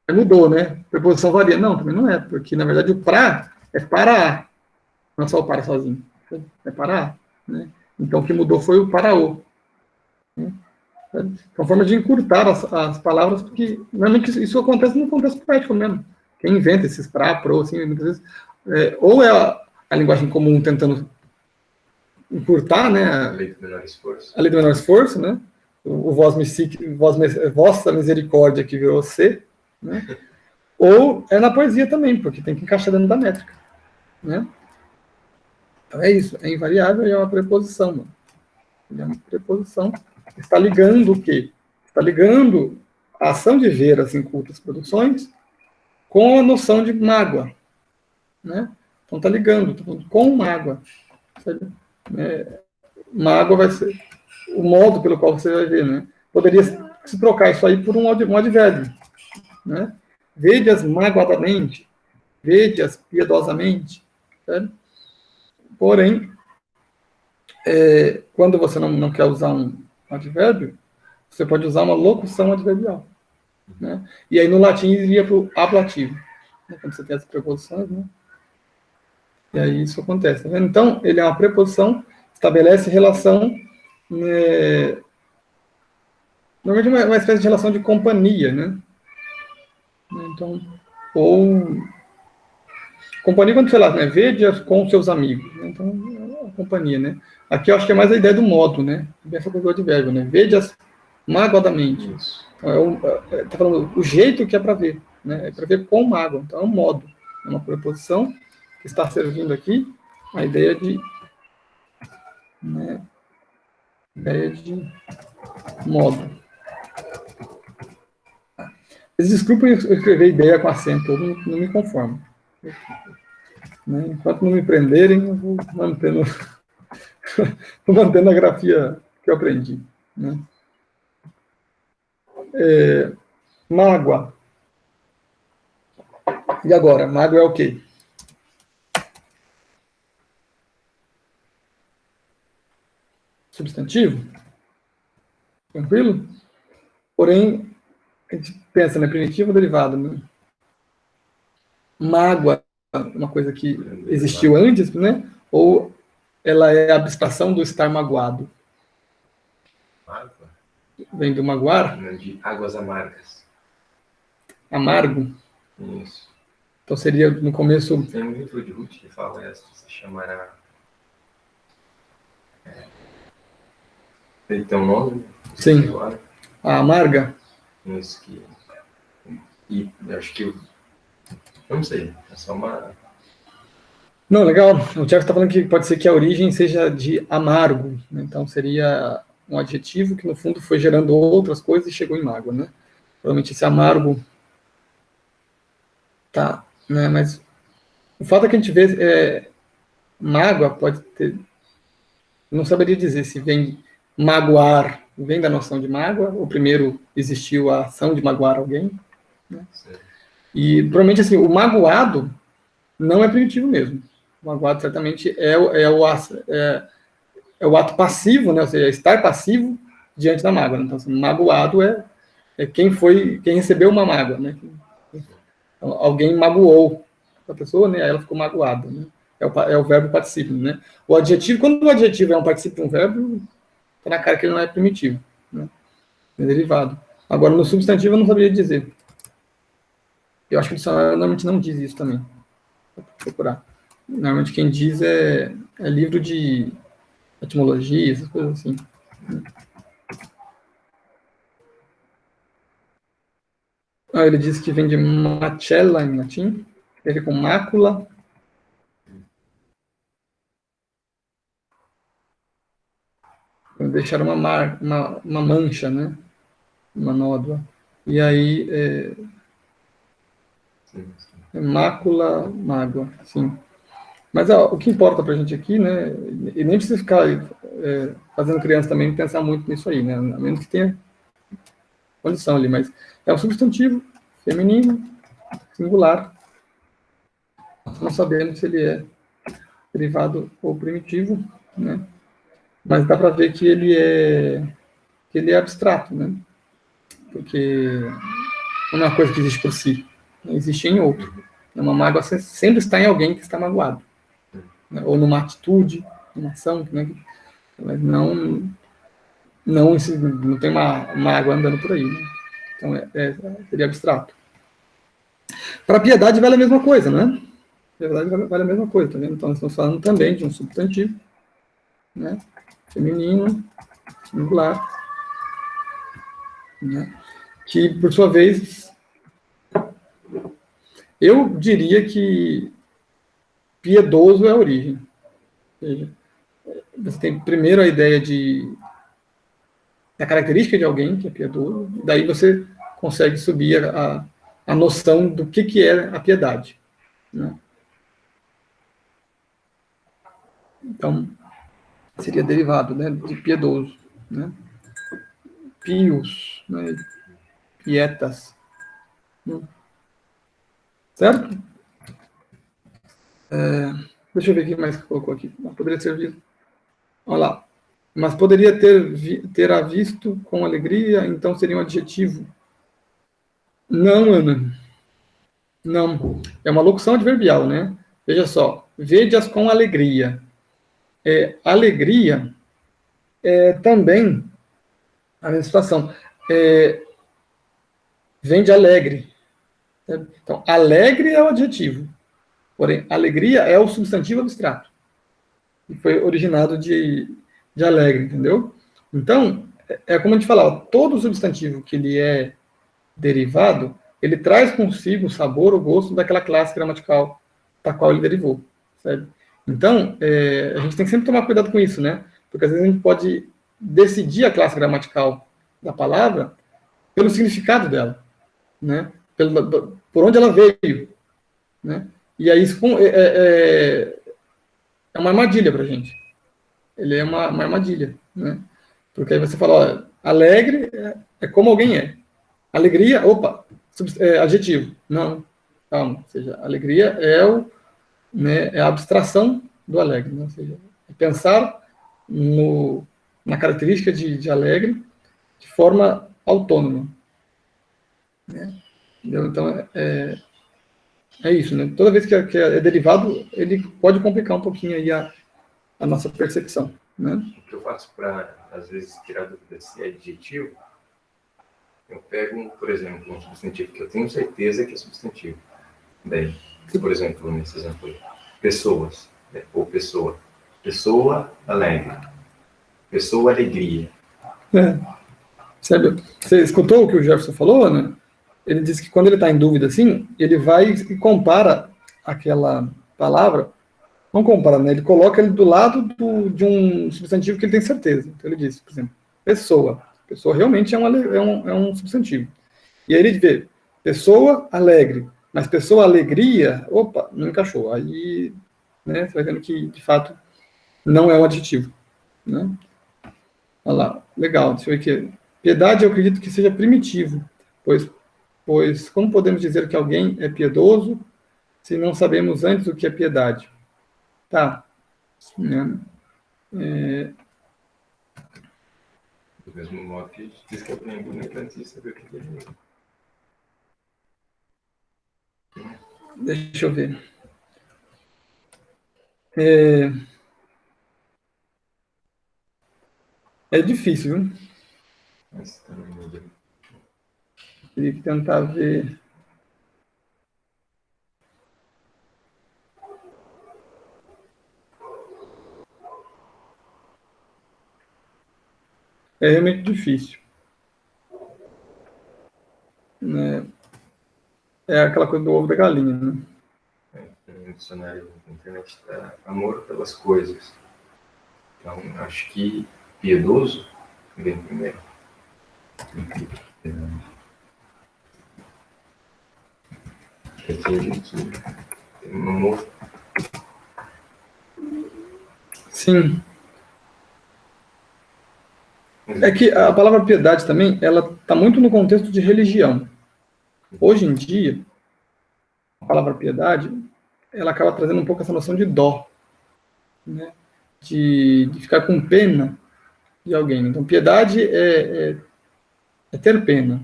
aí mudou, né? A preposição varia. Não, também não é, porque, na verdade, o pra é para, não é só o para sozinho, é para, né? Então, o que mudou foi o para o. Né? É uma forma de encurtar as palavras, porque normalmente isso acontece no contexto poético mesmo. Quem inventa esses pra, pro, assim, muitas vezes, ou é a linguagem comum tentando encurtar, né, A lei do menor esforço. a lei do menor esforço, né, o vossa misericórdia que virou C, né, ou é na poesia também, porque tem que encaixar dentro da métrica, né. Então é isso, é invariável e é uma preposição, mano. É uma preposição. Está ligando o quê? Está ligando a ação de ver as incultas produções com a noção de mágoa, né? Então está ligando, tá falando com mágoa. Mágoa vai ser o modo pelo qual você vai ver, né? Poderia se trocar isso aí por um advérbio, né? Vede-as magoadamente, vede-as piedosamente, certo? Porém, quando você não quer usar um advérbio, você pode usar uma locução adverbial, né? E aí no latim iria para o ablativo, né? Quando você tem as preposições, né? E aí isso acontece, tá vendo? Então, ele é uma preposição, estabelece relação, né, normalmente uma espécie de relação de companhia, né? Então, ou companhia quando, sei lá, né, vede com seus amigos, né? Então, a companhia, né? Aqui eu acho que é mais a ideia do modo, né? Essa coisa do advérbio, né? Vede-as magoadamente. Isso. Então, tá falando o jeito que é para ver, né? É para ver com mágoa. Então, é um modo. É uma preposição que está servindo aqui a ideia de, né, ideia de modo. Eles desculpem eu escrever ideia com acento, eu não me conformo. Né? Enquanto não me prenderem, eu vou mantendo, vou mantendo a grafia que eu aprendi. Né? Mágoa. E agora? Mágoa é o quê? Substantivo? Tranquilo? Porém, a gente pensa, né? Primitivo ou derivado, né? Mágoa, uma coisa que existiu antes, né? Ou ela é a abstração do estar magoado? Mágoa? Vem do magoar? De águas amargas. Amargo? Isso. Então seria, no começo... Tem um livro de Ruth que fala essa, se chamará... Ele tem um nome? Sim. Agora. A amarga? Isso que... E eu acho que... Eu não sei. É só uma... Não, legal. O Tiago está falando que pode ser que a origem seja de amargo, né? Então seria um adjetivo que no fundo foi gerando outras coisas e chegou em mágoa, né? Provavelmente esse amargo tá, né? Mas o fato é que a gente vê mágoa pode ter, não saberia dizer se vem magoar, vem da noção de mágoa, ou primeiro existiu a ação de magoar alguém, né? E provavelmente assim, o magoado não é primitivo mesmo. O magoado certamente é o ato passivo, né? Ou seja, estar passivo diante da mágoa. Então, assim, magoado é quem recebeu uma mágoa, né? Então, alguém magoou a pessoa, né? Aí ela ficou magoada, né? É o verbo particípio, né? O adjetivo, quando o adjetivo é um particípio de um verbo, tá na cara que ele não é primitivo, né? É derivado. Agora, no substantivo, eu não saberia dizer. Eu acho que o dicionário normalmente não diz isso também. Vou procurar. Normalmente quem diz é livro de etimologia, essas coisas assim. Ele diz que vem de macella em latim, tem a ver com mácula. Deixar uma mancha, né? Uma nódoa. E aí, mácula, mágoa, sim. Mas o que importa para a gente aqui, né, e nem precisa ficar fazendo criança também pensar muito nisso aí, né, a menos que tenha condição ali, mas é um substantivo feminino, singular, não sabemos se ele é derivado ou primitivo, né, mas dá para ver que ele é abstrato, né, porque não é uma coisa que existe por si, não existe em outro. Uma mágoa sempre está em alguém que está magoado, né, ou numa atitude, numa ação, né, mas não tem uma água andando por aí. Né? Então, seria abstrato. Para a piedade vale a mesma coisa, né? Piedade vale a mesma coisa, tá vendo? Então, nós estamos falando também de um substantivo, né? Feminino, singular, né? Que, por sua vez, eu diria que piedoso é a origem. Ou seja, você tem primeiro a ideia da característica de alguém que é piedoso, daí você consegue subir a noção do que é a piedade. Né? Então, seria derivado, né, de piedoso. Né? Pios, né? Pietas. Certo? Deixa eu ver o que mais que colocou aqui. Poderia servir. Olha lá. Mas poderia ter visto com alegria, então seria um adjetivo. Não, Ana. Não. É uma locução adverbial, né? Veja só. Vede-as com alegria. Alegria é também a mesma situação. Vem de alegre. Então, alegre é o adjetivo. Porém, alegria é o substantivo abstrato. E foi originado de alegre, entendeu? Então, como a gente falava, todo substantivo que ele é derivado, ele traz consigo o sabor, o gosto daquela classe gramatical da qual ele derivou, certo? Então, a gente tem que sempre tomar cuidado com isso, né? Porque às vezes a gente pode decidir a classe gramatical da palavra pelo significado dela, né? Por onde ela veio, né? E aí isso é uma armadilha para a gente. Ele é uma armadilha, né? Porque aí você fala, ó, alegre é como alguém é. Alegria, opa, adjetivo. Não, calma. Ou seja, alegria é a abstração do alegre. Né? Ou seja, é pensar na característica de alegre de forma autônoma. Né? Entendeu? Então, é isso. Né? Toda vez que é derivado, ele pode complicar um pouquinho aí a nossa percepção. Né? O que eu faço para, às vezes, tirar dúvida se é adjetivo, eu pego, por exemplo, um substantivo que eu tenho certeza que é substantivo. Daí, por exemplo, nesse exemplo aí, pessoas, né? Ou pessoa. Pessoa alegre. Pessoa alegria. Sabe, você escutou o que o Jefferson falou, né? Ele disse que quando ele está em dúvida assim, ele vai e compara aquela palavra, não compara, né? Ele coloca ele do lado de um substantivo que ele tem certeza. Então ele disse, por exemplo, pessoa. Pessoa realmente é um substantivo. E aí ele vê, pessoa alegre, mas pessoa alegria, opa, não encaixou. Aí, né, você vai vendo que, de fato, não é um adjetivo. Né? Olha lá, legal, deixa eu ver aqui. Piedade eu acredito que seja primitivo, pois como podemos dizer que alguém é piedoso se não sabemos antes o que é piedade? Tá. Né? Do mesmo modo que diz que é bonito antes de saber o que é. Deixa eu ver. É difícil, viu? Mas também muda. Teria que tentar ver. É realmente difícil. Né? É aquela coisa do ovo da galinha, né? No dicionário na internet está amor pelas coisas. Então, acho que piedoso vem primeiro. Tem um amor Sim. É que a palavra piedade também, ela está muito no contexto de religião. Hoje em dia, a palavra piedade, ela acaba trazendo um pouco essa noção de dó, né? De ficar com pena de alguém. Então, piedade é ter pena.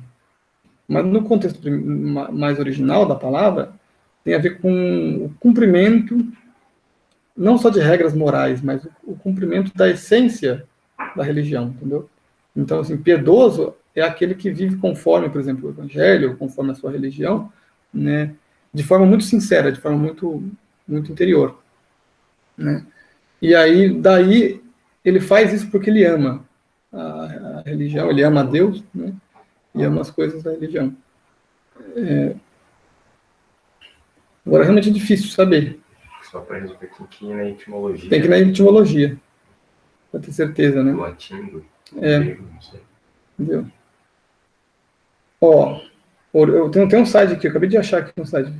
Mas no contexto mais original da palavra, tem a ver com o cumprimento, não só de regras morais, mas o cumprimento da essência da religião, entendeu? Então, assim, piedoso é aquele que vive conforme, por exemplo, o evangelho, conforme a sua religião, né, de forma muito sincera, de forma muito interior, né? E aí, daí, ele faz isso porque ele ama a religião, ele ama a Deus, né, e ama as coisas da religião. Agora, realmente é difícil saber. Só para resolver, tem que ir na etimologia. Tem que ir na etimologia, para ter certeza, né? Do latim, do grego, não sei. Entendeu? Ó, eu tenho um site aqui, eu acabei de achar aqui um site,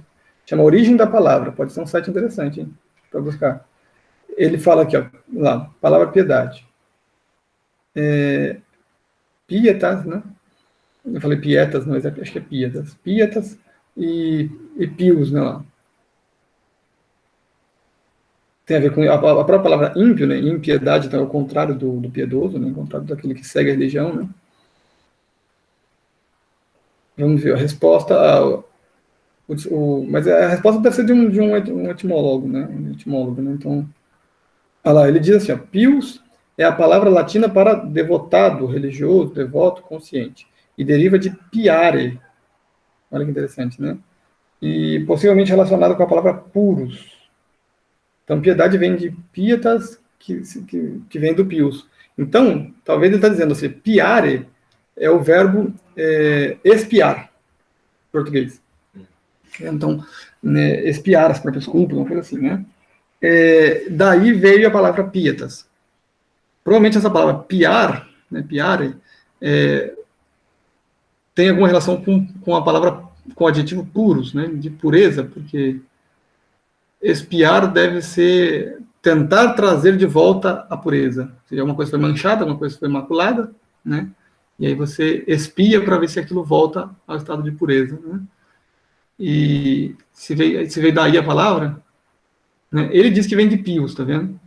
chama Origem da Palavra, pode ser um site interessante, hein, para buscar. Ele fala aqui, ó, lá, palavra piedade. Pietas, né? Eu falei pietas, mas acho que é pietas. Pietas e pios, né, lá. Tem a ver com a própria palavra ímpio, né? Impiedade, então é o contrário do piedoso, né? O contrário daquele que segue a religião, né? Vamos ver a resposta. Mas a resposta deve ser de um etimólogo, né? Um etimólogo, né? Então, olha lá, ele diz assim, ó, pius é a palavra latina para devotado, religioso, devoto, consciente, e deriva de piare. Olha que interessante, né? E possivelmente relacionado com a palavra puros. Então, piedade vem de pietas, que vem do pius. Então, talvez ele está dizendo assim, piare é o verbo expiar, em português. Então, né, expiar as próprias culpas, uma coisa assim, né? Daí veio a palavra pietas. Provavelmente essa palavra piar, né, piare, tem alguma relação com a palavra, com o adjetivo puros, né, de pureza, porque expiar deve ser tentar trazer de volta a pureza. Ou seja, uma coisa foi manchada, uma coisa foi maculada, né? E aí você expia para ver se aquilo volta ao estado de pureza, né? E se veio daí a palavra, né? Ele diz que vem de pios, tá vendo?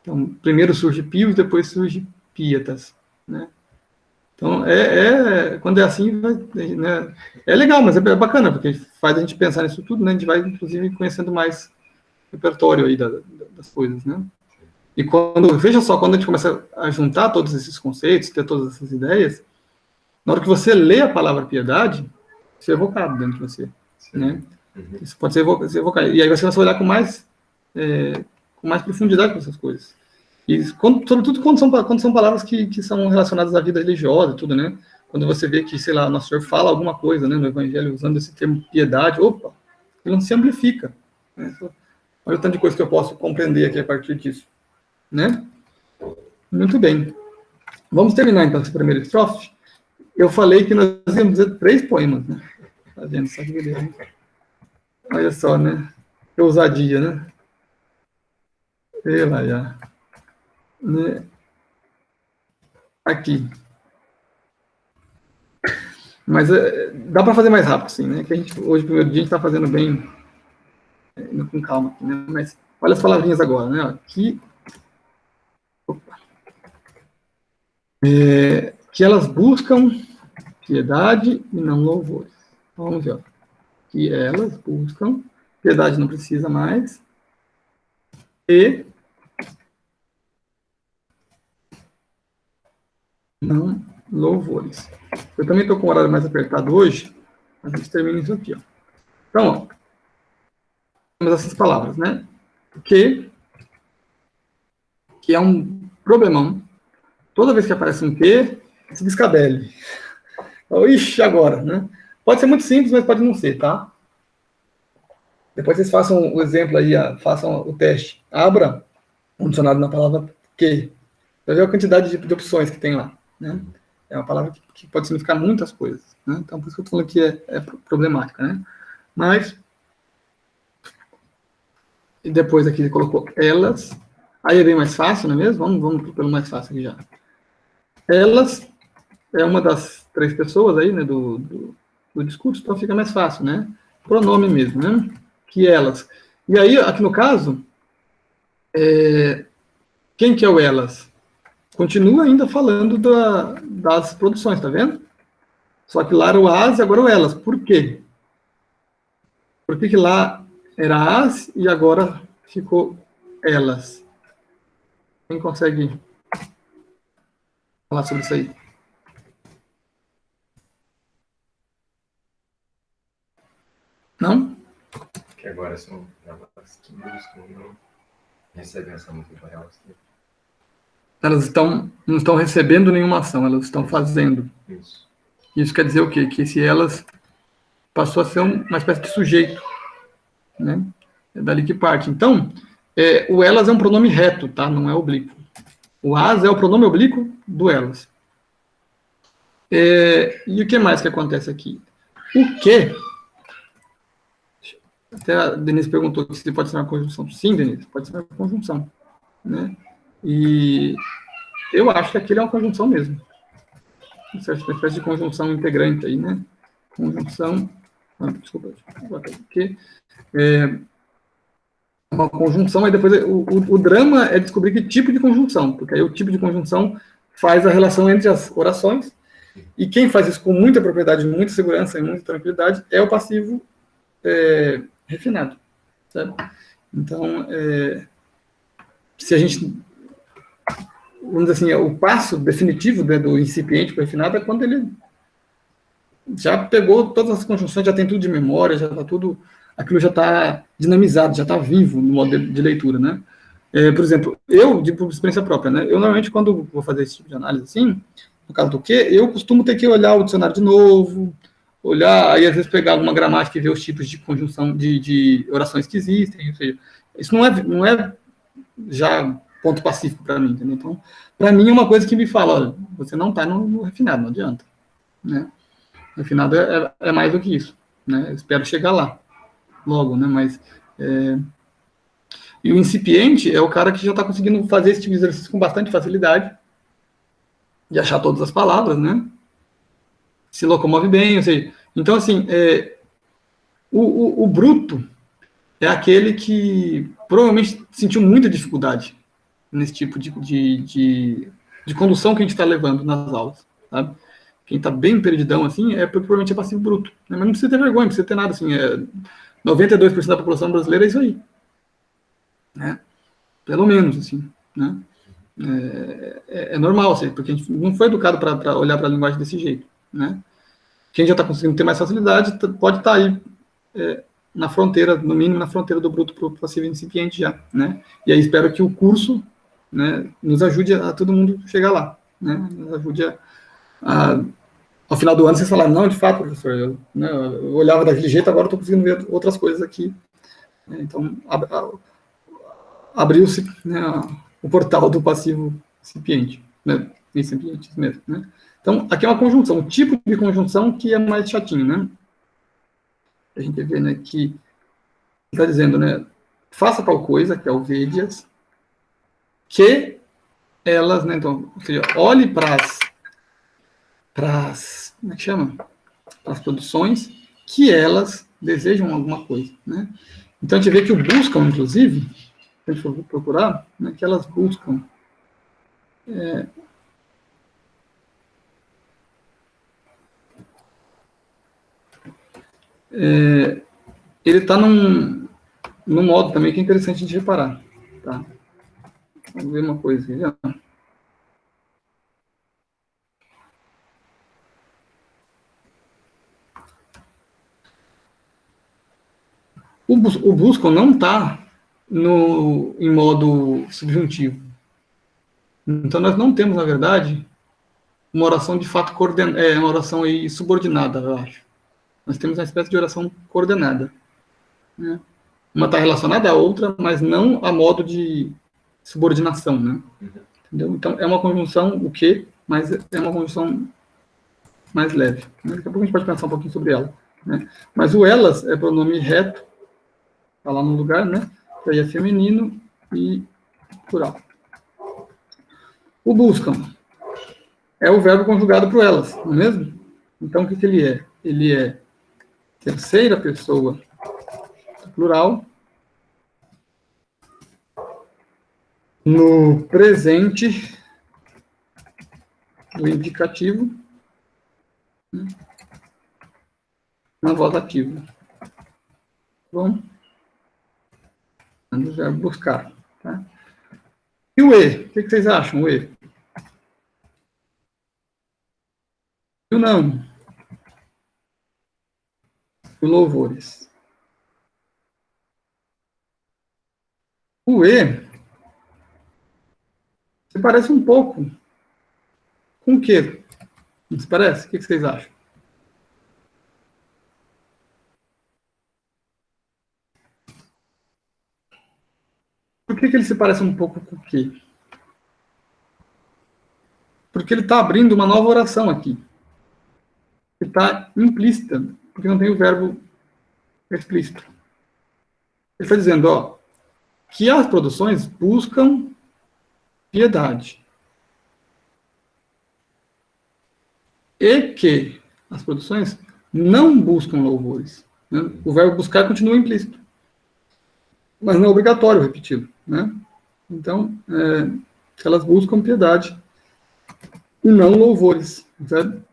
Então, primeiro surge pios, depois surge pietas, né? Então, quando é assim, né? É legal, mas é bacana, porque faz a gente pensar nisso tudo, né? A gente vai, inclusive, conhecendo mais repertório aí das coisas, né? E veja só, quando a gente começa a juntar todos esses conceitos, ter todas essas ideias, na hora que você lê a palavra piedade, isso é evocado dentro de você, né? Isso pode ser evocado. E aí você vai olhar com mais profundidade para essas coisas. E sobretudo quando são palavras que são relacionadas à vida religiosa e tudo, né? Quando você vê que, sei lá, Nosso Senhor fala alguma coisa, né, no Evangelho, usando esse termo piedade, opa, ele não se amplifica, né? Olha o tanto de coisa que eu posso compreender aqui a partir disso, né? Muito bem. Vamos terminar, então, essa primeira estrofe. Eu falei que nós íamos dizer 3 poemas, né? Tá vendo? Só que beleza. Olha só, né? Que ousadia, né? Ela já. Né? Aqui. Mas dá para fazer mais rápido, sim, né? Que hoje, primeiro dia, a gente está fazendo bem, indo com calma, né? Mas olha as palavrinhas agora, né? Aqui. Opa. Que elas buscam piedade e não louvores. Então, vamos ver, ó. Que elas buscam, piedade não precisa mais, e não louvores. Eu também estou com o horário mais apertado hoje, a gente termina isso aqui, ó. Então, ó, temos essas palavras, né? Que é um problemão. Toda vez que aparece um que, se descabele. Então, ixi, agora, né? Pode ser muito simples, mas pode não ser, tá? Depois vocês façam o exemplo aí, façam o teste. Abra um dicionário na palavra que. Vai ver a quantidade de opções que tem lá, né? É uma palavra que pode significar muitas coisas, né? Então, por isso que eu estou falando que é problemática, né? Mas, e depois aqui ele colocou elas. Aí é bem mais fácil, não é mesmo? Vamos pelo mais fácil aqui já. Elas é uma das 3 pessoas aí, né, do discurso, então fica mais fácil, né? Pronome mesmo, né? Que elas. E aí, aqui no caso, quem que é o elas? Continua ainda falando das produções, tá vendo? Só que lá era o as e agora o elas. Por quê? Por que lá era as e agora ficou elas? Quem consegue falar sobre isso aí? Não? Que agora são elas que buscam, não recebem essa música para elas. Elas não estão recebendo nenhuma ação, elas estão fazendo. Isso. Isso quer dizer o quê? Que se elas passou a ser uma espécie de sujeito, né? É dali que parte. Então, o elas é um pronome reto, tá? Não é oblíquo. O as é o pronome oblíquo do elas. E o que mais que acontece aqui? O que? Até a Denise perguntou se pode ser uma conjunção. Sim, Denise, pode ser uma conjunção, né? E eu acho que aquele é uma conjunção mesmo. Uma espécie de conjunção integrante aí, né? Conjunção. Desculpa, porque uma conjunção, aí depois o drama é descobrir que tipo de conjunção, porque aí o tipo de conjunção faz a relação entre as orações, e quem faz isso com muita propriedade, muita segurança e muita tranquilidade é o passivo refinado, certo? Então, se a gente, vamos dizer assim, o passo definitivo, né, do incipiente para o refinado é quando ele já pegou todas as conjunções, já tem tudo de memória, já está tudo, aquilo já está dinamizado, já está vivo no modo de leitura, né? Por exemplo, eu, de experiência própria, né? Eu normalmente, quando vou fazer esse tipo de análise assim, no caso do quê, eu costumo ter que olhar o dicionário de novo, olhar, aí às vezes pegar alguma gramática e ver os tipos de conjunção, de orações que existem, ou seja, isso não é já ponto pacífico para mim, entendeu? Então, para mim é uma coisa que me fala, olha, você não está no refinado, não adianta, né? Refinado é mais do que isso, né? Eu espero chegar lá logo, né? Mas e o incipiente é o cara que já está conseguindo fazer esse tipo de exercício com bastante facilidade, de achar todas as palavras, né? Se locomove bem, ou seja, então assim, o bruto é aquele que provavelmente sentiu muita dificuldade nesse tipo de condução que a gente está levando nas aulas, sabe? Quem está bem perdidão, assim, porque provavelmente é passivo bruto. Né? Mas não precisa ter vergonha, não precisa ter nada, assim, 92% da população brasileira é isso aí. Né? Pelo menos, assim, né? É normal, assim, porque a gente não foi educado para olhar para a linguagem desse jeito, né? Quem já está conseguindo ter mais facilidade pode estar aí na fronteira, no mínimo na fronteira do bruto para o passivo incipiente já, né? E aí espero que o curso, né, nos ajude a todo mundo chegar lá, né? Nos ajude ao final do ano vocês falaram, não, de fato, professor, eu olhava daquele jeito, agora estou conseguindo ver outras coisas aqui. Então, abriu-se, né, o portal do passivo incipiente, né, incipiente mesmo, né. Então, aqui é uma conjunção, um tipo de conjunção que é mais chatinho, né. A gente vê, né, que está dizendo, né, faça tal coisa, que é o vedias, que elas, né, então, ou seja, olhe para as, como é que chama? Para as produções, que elas desejam alguma coisa, né. Então, a gente vê que o buscam, inclusive, se a gente for procurar, né, que elas buscam ele está num modo também que é interessante a gente reparar. Tá? Vamos ver uma coisa aqui. Ó. O buscam não está em modo subjuntivo. Então, nós não temos, na verdade, uma oração de fato coordenada, uma oração aí subordinada, eu acho. Nós temos uma espécie de oração coordenada. Né? Uma está relacionada à outra, mas não a modo de subordinação, né? Entendeu? Então, é uma conjunção, o quê? Mas é uma conjunção mais leve. Né? Daqui a pouco a gente pode pensar um pouquinho sobre ela. Né? Mas o elas é pronome reto, está lá no lugar, né? Que aí é feminino e plural. O buscam é o verbo conjugado por elas, não é mesmo? Então, o que ele é? Ele é terceira pessoa do plural no presente do indicativo na voz ativa. Bom, vamos já buscar. Tá? E o E? O que vocês acham, o E? E o não? O louvores. O E se parece um pouco com o quê? Não se parece? O que vocês acham? Por que ele se parece um pouco com o quê? Porque ele está abrindo uma nova oração aqui. Que está implícita, porque não tem o verbo explícito. Ele está dizendo, ó, que as produções buscam piedade. E que as produções não buscam louvores. Né? O verbo buscar continua implícito. Mas não é obrigatório repeti-lo. Né? Então, elas buscam piedade e não louvores. Certo?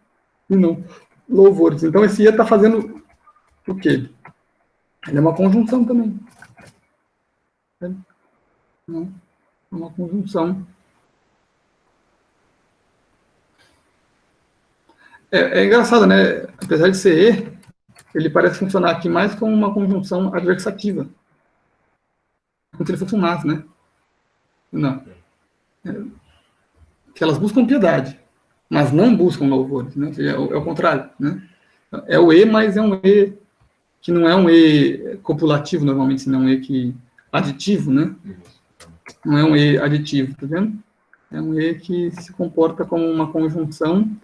E não louvores. Então, esse ia está fazendo o quê? Ele é uma conjunção também. Certo? É uma conjunção. É engraçado, né? Apesar de ser E, ele parece funcionar aqui mais como uma conjunção adversativa. Como se ele fosse um mas, né? Não. Que elas buscam piedade, mas não buscam louvores, né? É o contrário, né? É o E, mas é um E que não é um E copulativo, normalmente, senão um E que aditivo, né? Não é um E aditivo, tá vendo? É um E que se comporta como uma conjunção,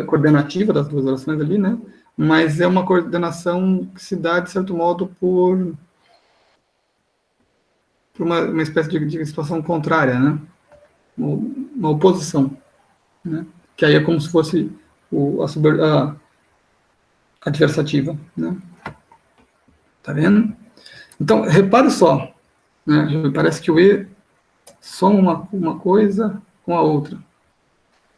coordenativa das duas orações ali, né? Mas é uma coordenação que se dá, de certo modo, por uma espécie de situação contrária, né? Uma oposição, né? Que aí é como se fosse a adversativa, né? Tá vendo? Então, repare só, né? Parece que o E soma uma coisa com a outra.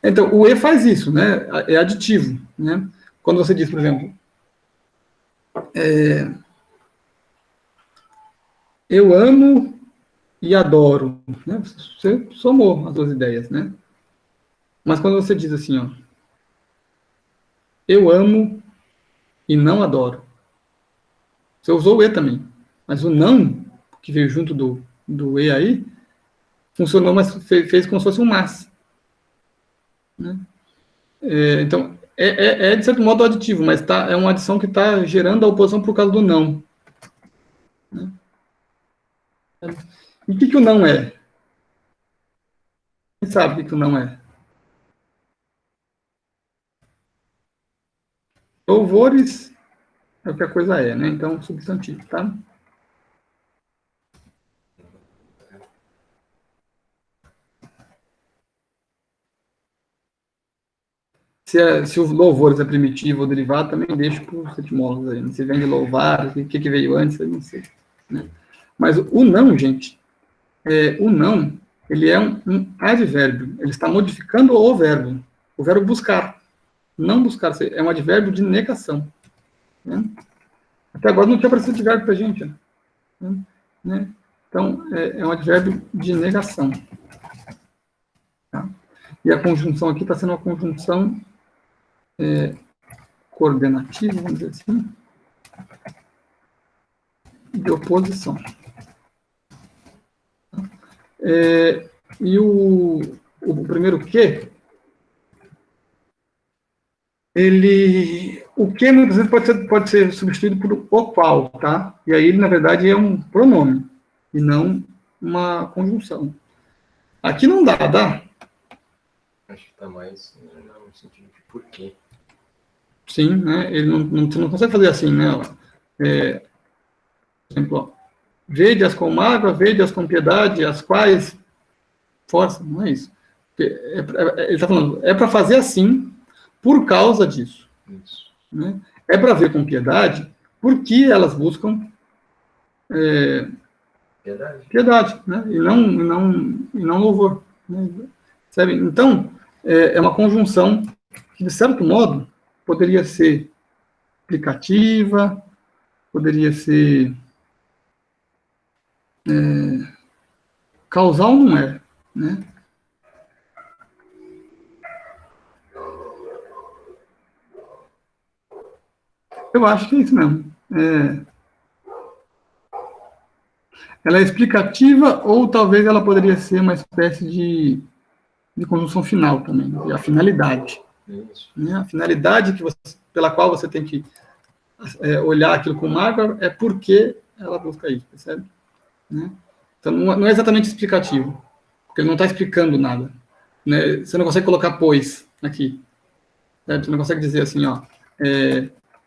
Então, o E faz isso, né? É aditivo, né? Quando você diz, por exemplo, eu amo e adoro, né? Você somou as duas ideias, né? Mas quando você diz assim, ó, eu amo e não adoro, você usou o E também, mas o não, que veio junto do E aí, funcionou, mas fez como se fosse um mas. Né? Então, de certo modo aditivo, mas é uma adição que está gerando a oposição por causa do não. Né? E o que o não é? Quem sabe o que o não é? Louvores é o que a coisa é, né? Então, substantivo, tá? Se o louvores é primitivo ou derivado, também deixo para os etimólogos aí. Né? Se vem de louvar, o que veio antes, eu não sei. Né? Mas o não, gente, o não, ele é um advérbio. Ele está modificando o verbo. O verbo buscar. Não buscar, é um advérbio de negação. Né? Até agora não tinha aparecido advérbio para a gente. Né? Então, é um advérbio de negação. Tá? E a conjunção aqui está sendo uma conjunção coordenativa, vamos dizer assim, de oposição. E o primeiro que, o que muitas vezes pode ser substituído por o qual, tá? E aí ele, na verdade, é um pronome, e não uma conjunção. Aqui não dá, dá? Acho que está mais no sentido de porquê. Sim, né? Ele você não consegue fazer assim, né? Por exemplo, ó, vede-as com mágoa, vede-as com piedade, as quais força, não é isso. Ele está falando, é para fazer assim, por causa disso. Isso. Né? É para ver com piedade, porque elas buscam piedade, né? E não louvor. Né? Sabe? Então, é uma conjunção que, de certo modo, poderia ser explicativa, poderia ser causal, não é, né? Eu acho que é isso mesmo. Ela é explicativa ou talvez ela poderia ser uma espécie de conjunção final também, a finalidade. Isso. Né? A finalidade pela qual você tem que olhar aquilo com mágoa é porque ela busca isso, percebe? Né? Então, não é exatamente explicativo, porque ele não está explicando nada. Né? Você não consegue colocar pois aqui. Certo? Você não consegue dizer assim, ó,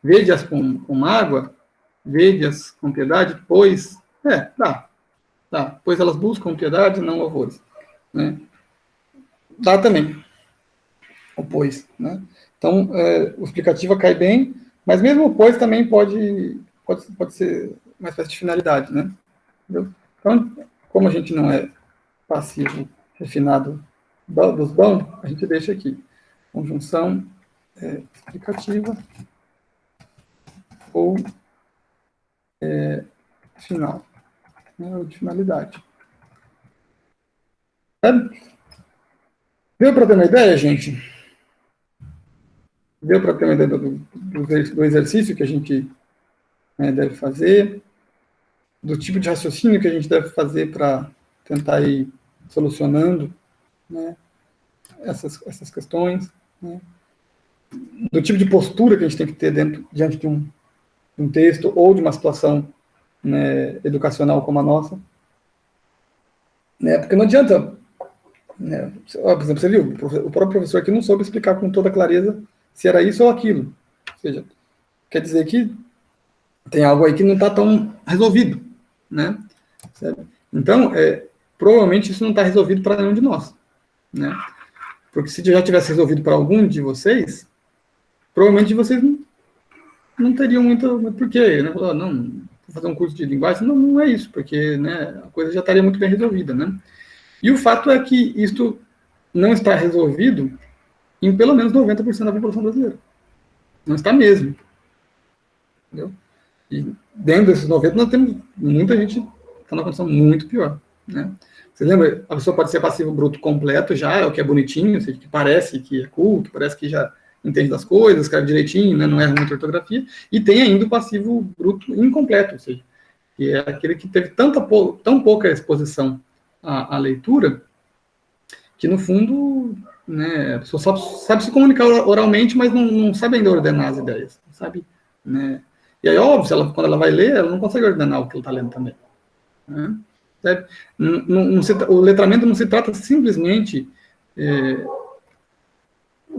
vede-as com mágoa, vede-as com piedade, pois... dá. Pois elas buscam piedade, não louvores. Né? Dá também. O pois. Né? Então, o explicativo cai bem, mas mesmo o pois também pode ser uma espécie de finalidade. Né? Entendeu? Então, como a gente não é passivo refinado dos bons, a gente deixa aqui. Conjunção explicativa ou final. Né? Ou de finalidade. Deu para ter uma ideia, gente? Deu para ter uma ideia do exercício que a gente deve fazer, do tipo de raciocínio que a gente deve fazer para tentar ir solucionando, né, essas questões, né, do tipo de postura que a gente tem que ter diante de um texto ou de uma situação, né, educacional como a nossa. Né, porque não adianta, né, por exemplo, você viu, o próprio professor aqui não soube explicar com toda clareza se era isso ou aquilo. Ou seja, quer dizer que tem algo aí que não está tão resolvido, né? Certo? Então, provavelmente isso não está resolvido para nenhum de nós, né? Porque se já tivesse resolvido para algum de vocês, provavelmente vocês não teriam muito porquê, né? Falar, não, vou fazer um curso de linguagem, não é isso, porque, né, a coisa já estaria muito bem resolvida, né? E o fato é que isto não está resolvido em pelo menos 90% da população brasileira. Não está mesmo. Entendeu? E dentro desses 90, nós temos muita gente que está numa condição muito pior. Né? Você lembra? A pessoa pode ser passivo bruto completo já, é o que é bonitinho, ou seja, que parece que é culto, parece que já entende das coisas, escreve direitinho, né, não erra muita ortografia, e tem ainda o passivo bruto incompleto, ou seja, que é aquele que teve tão pouca exposição à leitura, que no fundo, né, a pessoa sabe se comunicar oralmente, mas não sabe ainda ordenar as ideias, sabe? Né? E aí, óbvio, quando ela vai ler, ela não consegue ordenar o que ela está lendo também. Né? O letramento não se trata simplesmente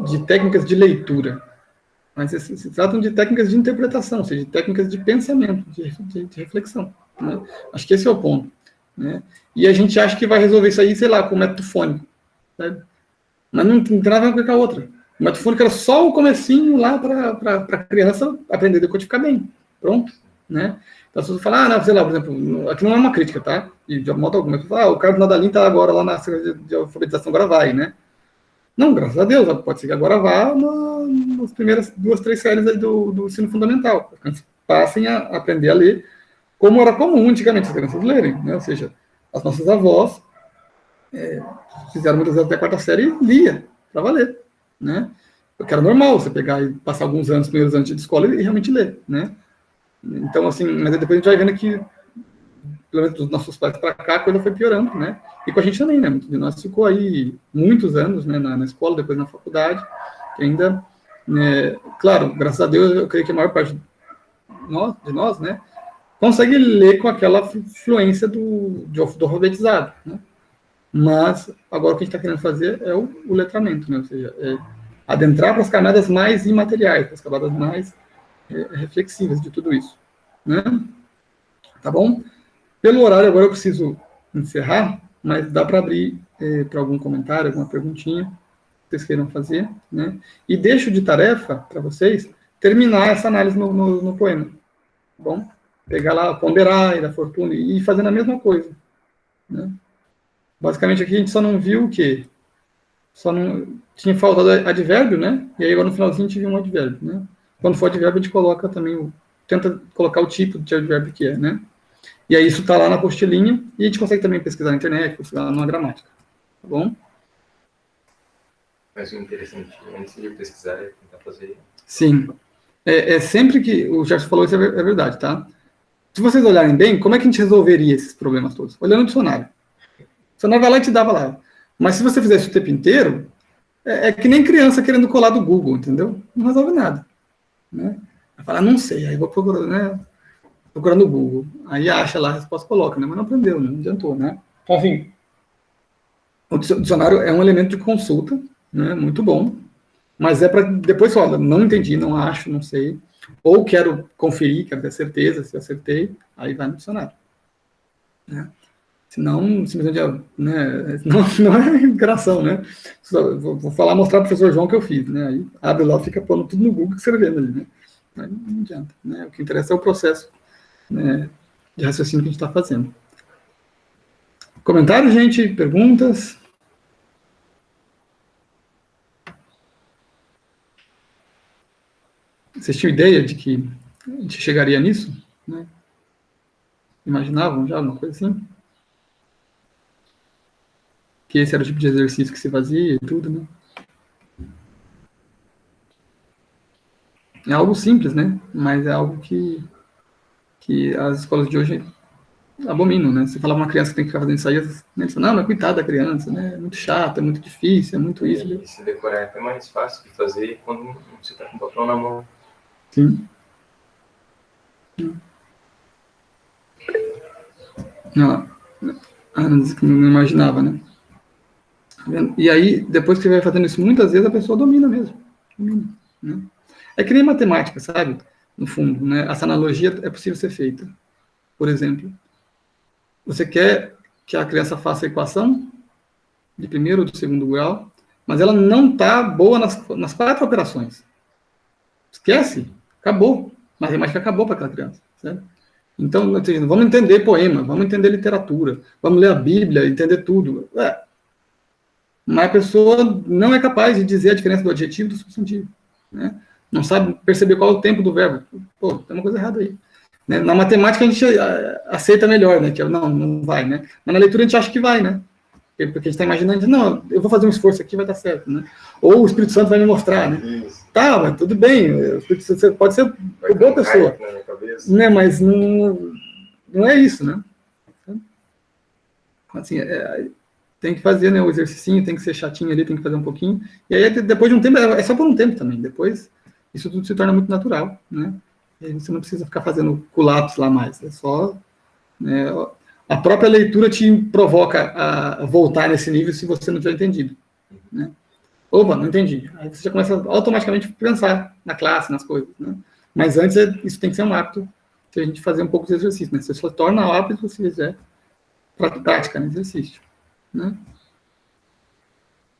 de técnicas de leitura, mas se tratam de técnicas de interpretação, ou seja, de técnicas de pensamento, de reflexão. Né? Acho que esse é o ponto. Né? E a gente acha que vai resolver isso aí, sei lá, com o método fônico. Sabe? Mas não tem nada a ver com a outra. O método fônico era só o comecinho lá para a criança aprender a decodificar bem. Pronto. Né? Então, as pessoas falam, não, sei lá, por exemplo, aqui não é uma crítica, tá? E de modo algum. O Carlos Nadalim está agora lá na secretaria de alfabetização, agora vai, né? Não, graças a Deus, pode ser que agora vá nas primeiras 2, 3 séries do ensino fundamental. As crianças passem a aprender a ler como era comum antigamente as crianças lerem, né? Ou seja, as nossas avós fizeram muitas vezes até a 4ª série e lia para valer, né? Porque era normal você pegar e passar alguns anos, primeiros anos de escola e realmente ler, né? Então, assim, mas depois a gente vai vendo que, pelo menos dos nossos pais para cá, a coisa foi piorando, né? E com a gente também, né? Muitos de nós ficou aí muitos anos, né, na escola, depois na faculdade, que ainda, né, claro, graças a Deus, eu creio que a maior parte de nós, né, consegue ler com aquela fluência do alfabetizado, né? Mas agora o que a gente está querendo fazer é o letramento, né? Ou seja, adentrar para as camadas mais imateriais, para as camadas mais reflexivas de tudo isso, né? Tá bom? Pelo horário, agora eu preciso encerrar, mas dá para abrir para algum comentário, alguma perguntinha que vocês queiram fazer, né? E deixo de tarefa para vocês terminar essa análise no poema, tá bom? Pegar lá, ponderar, da fortuna, e ir fazendo a mesma coisa, né? Basicamente aqui a gente só não viu o quê? Só não tinha faltado advérbio, né? E aí agora no finalzinho a gente viu um advérbio, né? Quando for advérbio a gente coloca também, tenta colocar o tipo de advérbio que é, né? E aí isso está lá na apostilinha, e a gente consegue também pesquisar na internet, pesquisar na gramática, tá bom? Mas o interessante, antes de pesquisar, é tentar fazer... Sim. Sempre que o Gerson falou, isso é verdade, tá? Se vocês olharem bem, como é que a gente resolveria esses problemas todos? Olhando o dicionário. O dicionário vai lá e te dá a palavra. Mas se você fizesse o tempo inteiro, é que nem criança querendo colar do Google, entendeu? Não resolve nada. Né? Vai falar, não sei, aí vou procurar, né? Procurando no Google. Aí acha lá a resposta, coloca, né? Mas não aprendeu, né? Não adiantou, né? Então, assim, o dicionário é um elemento de consulta, né? Muito bom, mas é para depois falar, não entendi, não acho, não sei, ou quero conferir, quero ter certeza se acertei, aí vai no dicionário. Né? Senão, simplesmente, né? Não é interação, né? Vou falar, mostrar para o professor João o que eu fiz, né? Aí abre lá, fica pondo tudo no Google escrevendo ali, né? Aí não adianta, né? O que interessa é o processo, né, de raciocínio que a gente está fazendo. Comentários, gente? Perguntas? Vocês tinham ideia de que a gente chegaria nisso? Né? Imaginavam já uma coisa assim? Que esse era o tipo de exercício que se fazia e tudo, né? É algo simples, né? Mas é algo que as escolas de hoje abominam, né? Você fala uma criança que tem que ficar fazendo isso aí, né? Não, mas coitada da criança, né? É muito chato, é muito difícil, é muito isso. E se decorar é até mais fácil de fazer quando você está com o papel na mão. Sim. Não, Ana disse que não imaginava, né? E aí, depois que você vai fazendo isso muitas vezes, a pessoa domina mesmo. Domina, né? É que nem matemática, sabe? No fundo, né? Essa analogia é possível ser feita. Por exemplo, você quer que a criança faça a equação de primeiro ou de segundo grau, mas ela não está boa nas 4 operações. Esquece, acabou. A matemática acabou para aquela criança, certo? Então, vamos entender poema, vamos entender literatura, vamos ler a Bíblia, entender tudo. Mas a pessoa não é capaz de dizer a diferença do adjetivo e do substantivo. Né? Não sabe perceber qual é o tempo do verbo. Pô, tem uma coisa errada aí. Né? Na matemática a gente aceita melhor, né? Que não vai, né? Mas na leitura a gente acha que vai, né? Porque a gente está imaginando, não, eu vou fazer um esforço aqui, vai dar certo, né? Ou o Espírito Santo vai me mostrar, né? Isso. Tá, mas tudo bem, o Espírito Santo pode ser uma boa pessoa, né? Mas não é isso, né? Assim, tem que fazer, né, o exercício, tem que ser chatinho ali, tem que fazer um pouquinho, e aí depois de um tempo, é só por um tempo também, depois isso tudo se torna muito natural, né? E aí você não precisa ficar fazendo pull-ups lá mais, é só... Né, a própria leitura te provoca a voltar nesse nível se você não tiver entendido. Né? Opa, não entendi. Aí você já começa automaticamente a pensar na classe, nas coisas. Né? Mas antes, isso tem que ser um hábito que a gente fazer um pouco de exercício. Né? Você só torna hábito se fizer prática, né? Exercício. Né?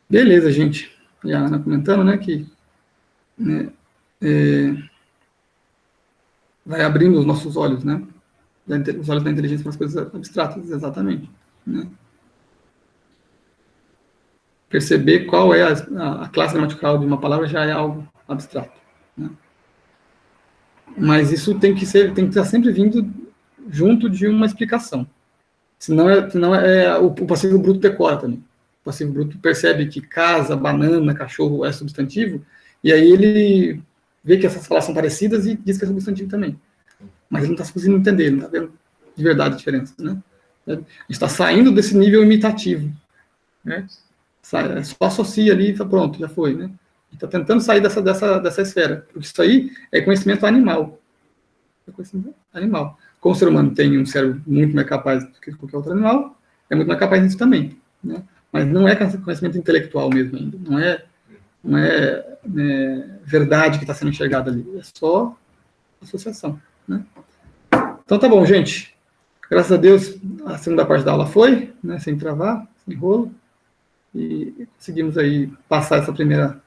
Beleza, gente. E a Ana comentando, né, que né, vai abrindo os nossos olhos, né? Os olhos da inteligência para as coisas abstratas, exatamente. Né? Perceber qual é a classe gramatical de uma palavra já é algo abstrato. Né? Mas isso tem que estar sempre vindo junto de uma explicação. Senão o passivo bruto decora também. O passivo bruto percebe que casa, banana, cachorro é substantivo, e aí ele vê que essas palavras são parecidas e diz que é substantivo também. Mas ele não está conseguindo entender, não está vendo de verdade a diferença. Né? A gente está saindo desse nível imitativo. Né? Só associa ali e pronto, já foi, né? Está tentando sair dessa esfera, porque isso aí é conhecimento animal. É conhecimento animal. Como o ser humano tem um cérebro muito mais capaz do que qualquer outro animal, é muito mais capaz disso também, né? Mas não é conhecimento intelectual mesmo ainda, não é verdade que está sendo enxergada ali, é só associação, né? Então tá bom, gente. Graças a Deus, a segunda parte da aula foi, né, sem travar, sem rolo, e conseguimos aí passar essa primeira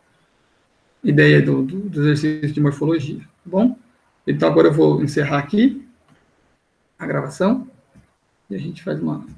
ideia do exercício de morfologia, tá bom? Então, agora eu vou encerrar aqui a gravação, e a gente faz uma